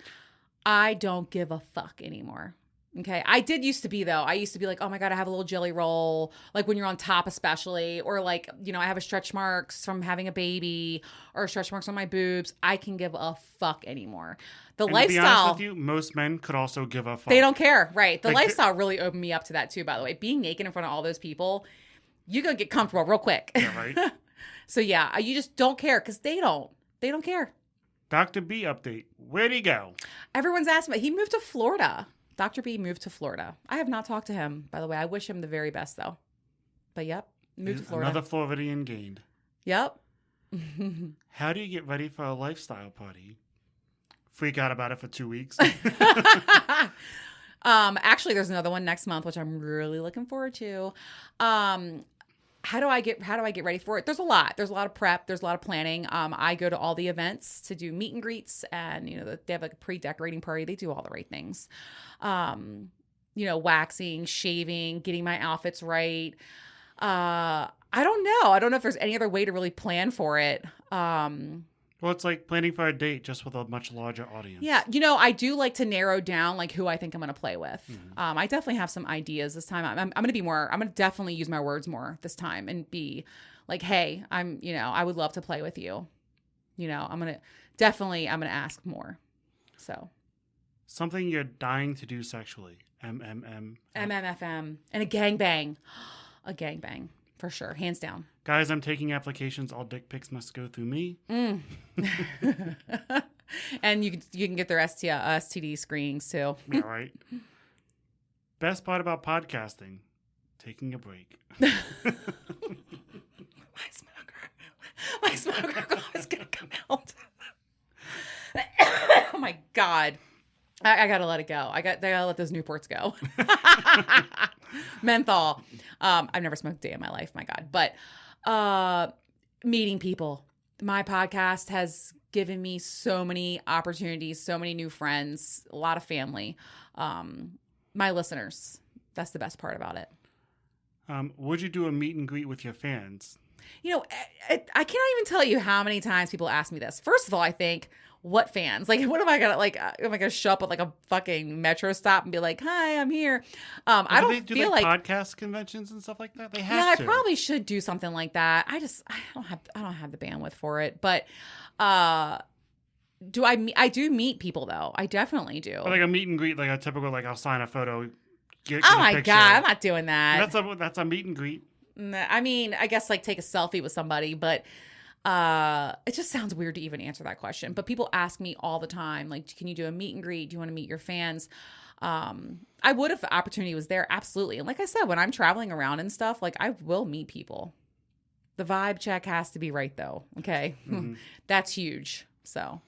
I don't give a fuck anymore. Okay. I did used to be though. I used to be like, oh my God, I have a little jelly roll. Like when you're on top, especially, or like, I have a stretch marks from having a baby or stretch marks on my boobs. I can give a fuck anymore. The lifestyle. To be honest with you, most men could also give a fuck. They don't care. Right. The lifestyle really opened me up to that too, by the way. Being naked in front of all those people, you gonna get comfortable real quick. Yeah, right. So yeah, you just don't care because they don't care. Dr. B update. Where'd he go? Everyone's asking me. He moved to Florida. Dr. B moved to Florida. I have not talked to him, by the way. I wish him the very best, though. But yep, moved to Florida. Another Floridian gained. Yep. How do you get ready for a lifestyle party? Freak out about it for 2 weeks. Actually, there's another one next month, which I'm really looking forward to. How do I get ready for it? There's a lot. There's a lot of prep. There's a lot of planning. I go to all the events to do meet and greets, and they have like a pre-decorating party. They do all the right things. waxing, shaving, getting my outfits right. I don't know. I don't know if there's any other way to really plan for it. Well, it's like planning for a date just with a much larger audience. Yeah. I do like to narrow down like who I think I'm going to play with. I definitely have some ideas this time. I'm going to be more, I'm going to definitely use my words more this time and be like, hey, I would love to play with you. I'm going to ask more. So. Something you're dying to do sexually. MMM. MMFM. And a gangbang. A gangbang. For sure. Hands down. Guys, I'm taking applications. All dick pics must go through me. And you can get their STD screenings too. Yeah, right. Best part about podcasting, taking a break. My smoker is going to come out. Oh my God. I got to let it go. I got to let those Newports go. Menthol. I've never smoked a day in my life, my God. But meeting people. My podcast has given me so many opportunities, so many new friends, a lot of family. My listeners. That's the best part about it. Would you do a meet and greet with your fans? I cannot even tell you how many times people ask me this. First of all, I think, what fans? Like, what am I gonna like? Am I gonna show up at like a fucking metro stop and be like, "Hi, I'm here"? I don't feel like podcast conventions and stuff like that. They have to. I probably should do something like that. I don't have the bandwidth for it. But I do meet people though. I definitely do. But like a meet and greet, like a typical like I'll sign a photo. Get oh my God, I'm not doing that. That's a meet and greet. I mean, I guess like take a selfie with somebody, but it just sounds weird to even answer that question. But people ask me all the time, like, can you do a meet and greet? Do you want to meet your fans? I would if the opportunity was there. Absolutely. And like I said, when I'm traveling around and stuff, like I will meet people. The vibe check has to be right though. Okay. Mm-hmm. That's huge. So.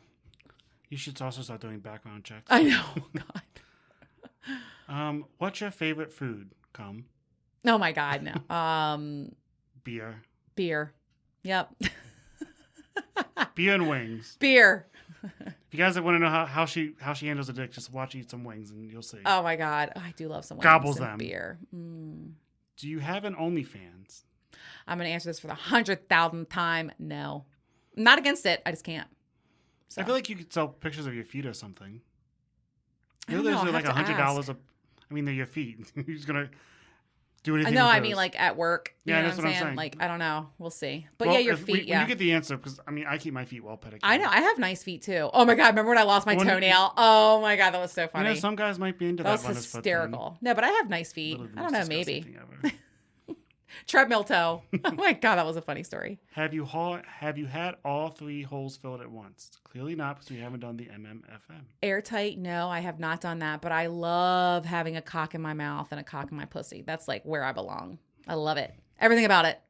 You should also start doing background checks. I know. God. What's your favorite food? Come. Oh my God, no. Beer. Yep. Beer and wings. Beer. If you guys want to know how she handles a dick, just watch Eat Some Wings and you'll see. Oh my God, I do love some wings. Gobbles and them. Beer. Do you have an OnlyFans? I'm gonna answer this for the 100,000th time. No, I'm not against it. I just can't. So. I feel like you could sell pictures of your feet or something. Those are like $100 I mean, they're your feet. You're just gonna do anything. No, I mean like at work. You know that's what I'm saying. Like I don't know. We'll see. But your feet. When you get the answer, because I mean, I keep my feet well pedicured. I know. I have nice feet too. Oh my God! Remember when I lost my toenail? Oh my God, that was so funny. Some guys might be into that. That was hysterical. No, but I have nice feet. I don't know. Maybe. Treadmill toe. Oh my God, that was a funny story. Have you had all 3 holes filled at once? Clearly not, because we haven't done the MMFM. Airtight? No, I have not done that. But I love having a cock in my mouth and a cock in my pussy. That's like where I belong. I love it. Everything about it.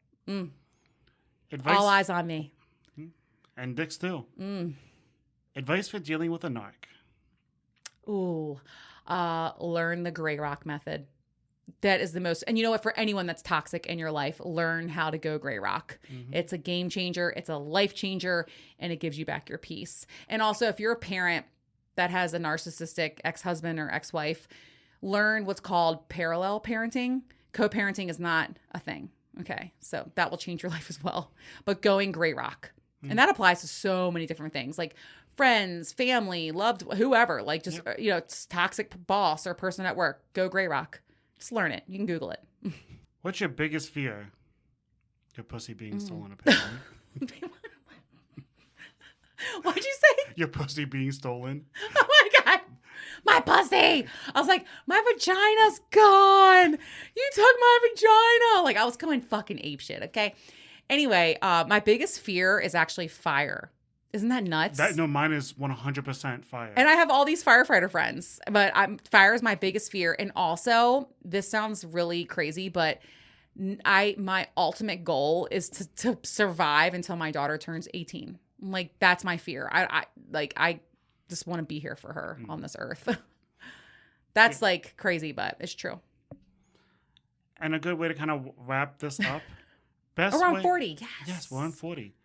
Advice? All eyes on me. And dicks too. Advice for dealing with a narc. Ooh, learn the gray rock method. That is the most, and you know what, for anyone that's toxic in your life, learn how to go gray rock. It's a game changer. It's a life changer, and it gives you back your peace. And also, if you're a parent that has a narcissistic ex-husband or ex-wife, learn what's called parallel parenting. Co-parenting is not a thing. Okay. So that will change your life as well. But going gray rock. And that applies to so many different things, like friends, family, loved, whoever, like just, it's toxic boss or person at work, go gray rock. Just learn it. You can Google it. What's your biggest fear? Your pussy being stolen, apparently. What'd you say? Your pussy being stolen. Oh my God. My pussy. I was like, my vagina's gone. You took my vagina. Like I was going fucking apeshit. Okay. Anyway, my biggest fear is actually fire. Isn't that nuts? Mine is 100% fire. And I have all these firefighter friends, but fire is my biggest fear. And also, this sounds really crazy, but my ultimate goal is to survive until my daughter turns 18. Like that's my fear. I just want to be here for her on this earth. That's like crazy, but it's true. And a good way to kind of wrap this up. Around 40, yes. Yes, we're on 40.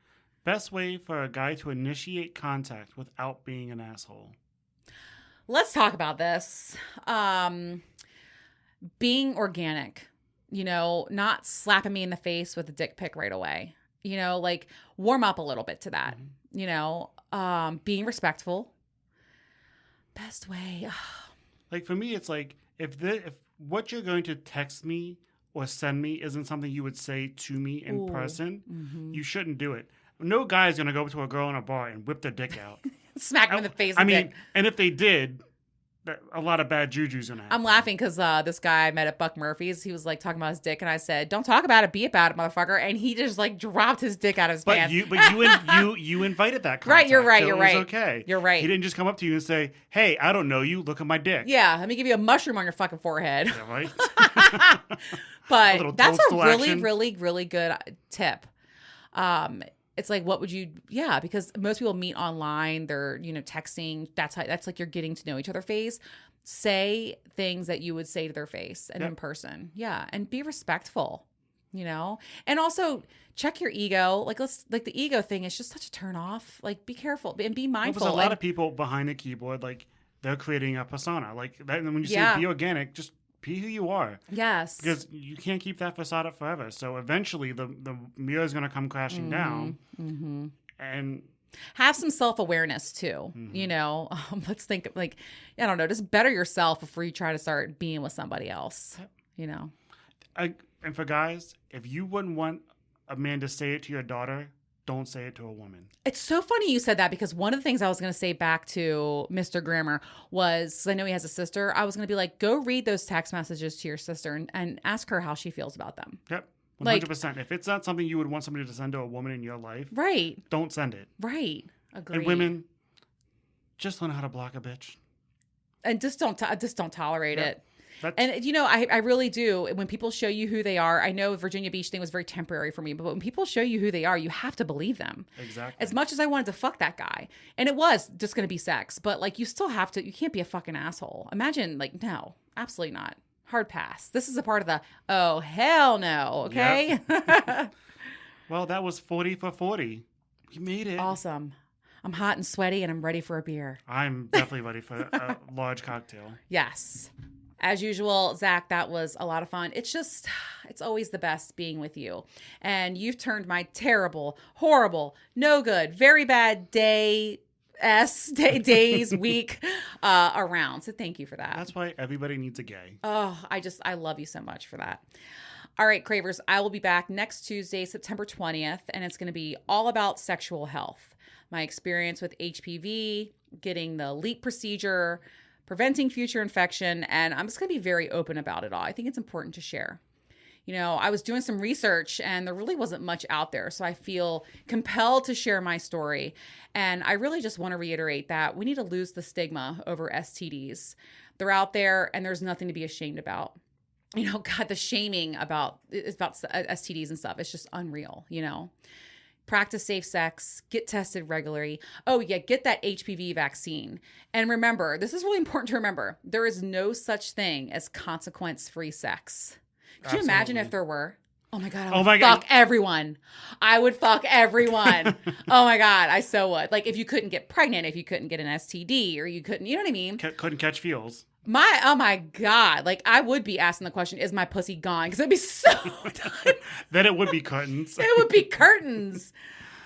Best way for a guy to initiate contact without being an asshole. Let's talk about this. being organic, not slapping me in the face with a dick pic right away, like warm up a little bit to that, being respectful. Best way. Like for me, it's like if what you're going to text me or send me isn't something you would say to me in person, you shouldn't do it. No guy is going to go to a girl in a bar and whip their dick out. Smack them in the face. Dick. And if they did, a lot of bad juju's going to happen. I'm laughing because this guy I met at Buck Murphy's, he was like talking about his dick, and I said, "Don't talk about it, be about it, motherfucker." And he just like dropped his dick out of his pants. You invited that contact. Right, you're right, so you're it right. was okay. You're right. He didn't just come up to you and say, "Hey, I don't know you. Look at my dick." Yeah, let me give you a mushroom on your fucking forehead. Yeah, right. But that's a really, action. really, really good tip. It's like, what would you, because most people meet online, they're, texting. That's like you're getting to know each other phase. Say things that you would say to their face and in person. Yeah. And be respectful, and also check your ego. Like the ego thing is just such a turn off. Like be careful and be mindful. There's a lot of people behind the keyboard, like they're creating a persona like that. And when you say be organic, just be who you are. Yes. Because you can't keep that facade up forever. So eventually the mirror is going to come crashing down. Mm-hmm. And have some self-awareness too. Mm-hmm. Let's think like, I don't know, just better yourself before you try to start being with somebody else, And for guys, if you wouldn't want a man to say it to your daughter, don't say it to a woman. It's so funny you said that because one of the things I was going to say back to Mr. Grammer was, I know he has a sister. I was going to be like, go read those text messages to your sister and ask her how she feels about them. Yep. 100%. If it's not something you would want somebody to send to a woman in your life, right? Don't send it. Right. Agreed. And women, just learn how to block a bitch. And just don't tolerate it. And I really do. When people show you who they are, I know the Virginia Beach thing was very temporary for me, but when people show you who they are, you have to believe them. Exactly. As much as I wanted to fuck that guy, and it was just going to be sex, but like you still have to. You can't be a fucking asshole. Imagine no, absolutely not. Hard pass. This is a part of the oh hell no. Okay. Yep. Well, that was 40 for 40. You made it. Awesome. I'm hot and sweaty, and I'm ready for a beer. I'm definitely ready for a large cocktail. Yes. As usual, Zach, that was a lot of fun. It's always the best being with you. And you've turned my terrible, horrible, no good, very bad days, week around. So thank you for that. That's why everybody needs a gay. Oh, I love you so much for that. All right, Cravers, I will be back next Tuesday, September 20th, and it's going to be all about sexual health. My experience with HPV, getting the LEAP procedure, preventing future infection, and I'm just going to be very open about it all. I think it's important to share. I was doing some research and there really wasn't much out there, so I feel compelled to share my story. And I really just want to reiterate that we need to lose the stigma over STDs. They're out there and there's nothing to be ashamed about. God, the shaming about STDs and stuff, it's just unreal, Practice safe sex, get tested regularly. Oh yeah, get that HPV vaccine. And remember, this is really important to remember, there is no such thing as consequence-free sex. Could you imagine if there were? Oh my God, I would fuck everyone. I would fuck everyone. Oh my God, I so would. Like if you couldn't get pregnant, if you couldn't get an STD, or you couldn't, you know what I mean? Couldn't catch feels. Oh my God. Like I would be asking the question, is my pussy gone? Because it'd be so done. Then it would be curtains. It would be curtains.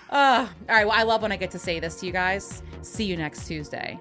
All right. Well, I love when I get to say this to you guys. See you next Tuesday.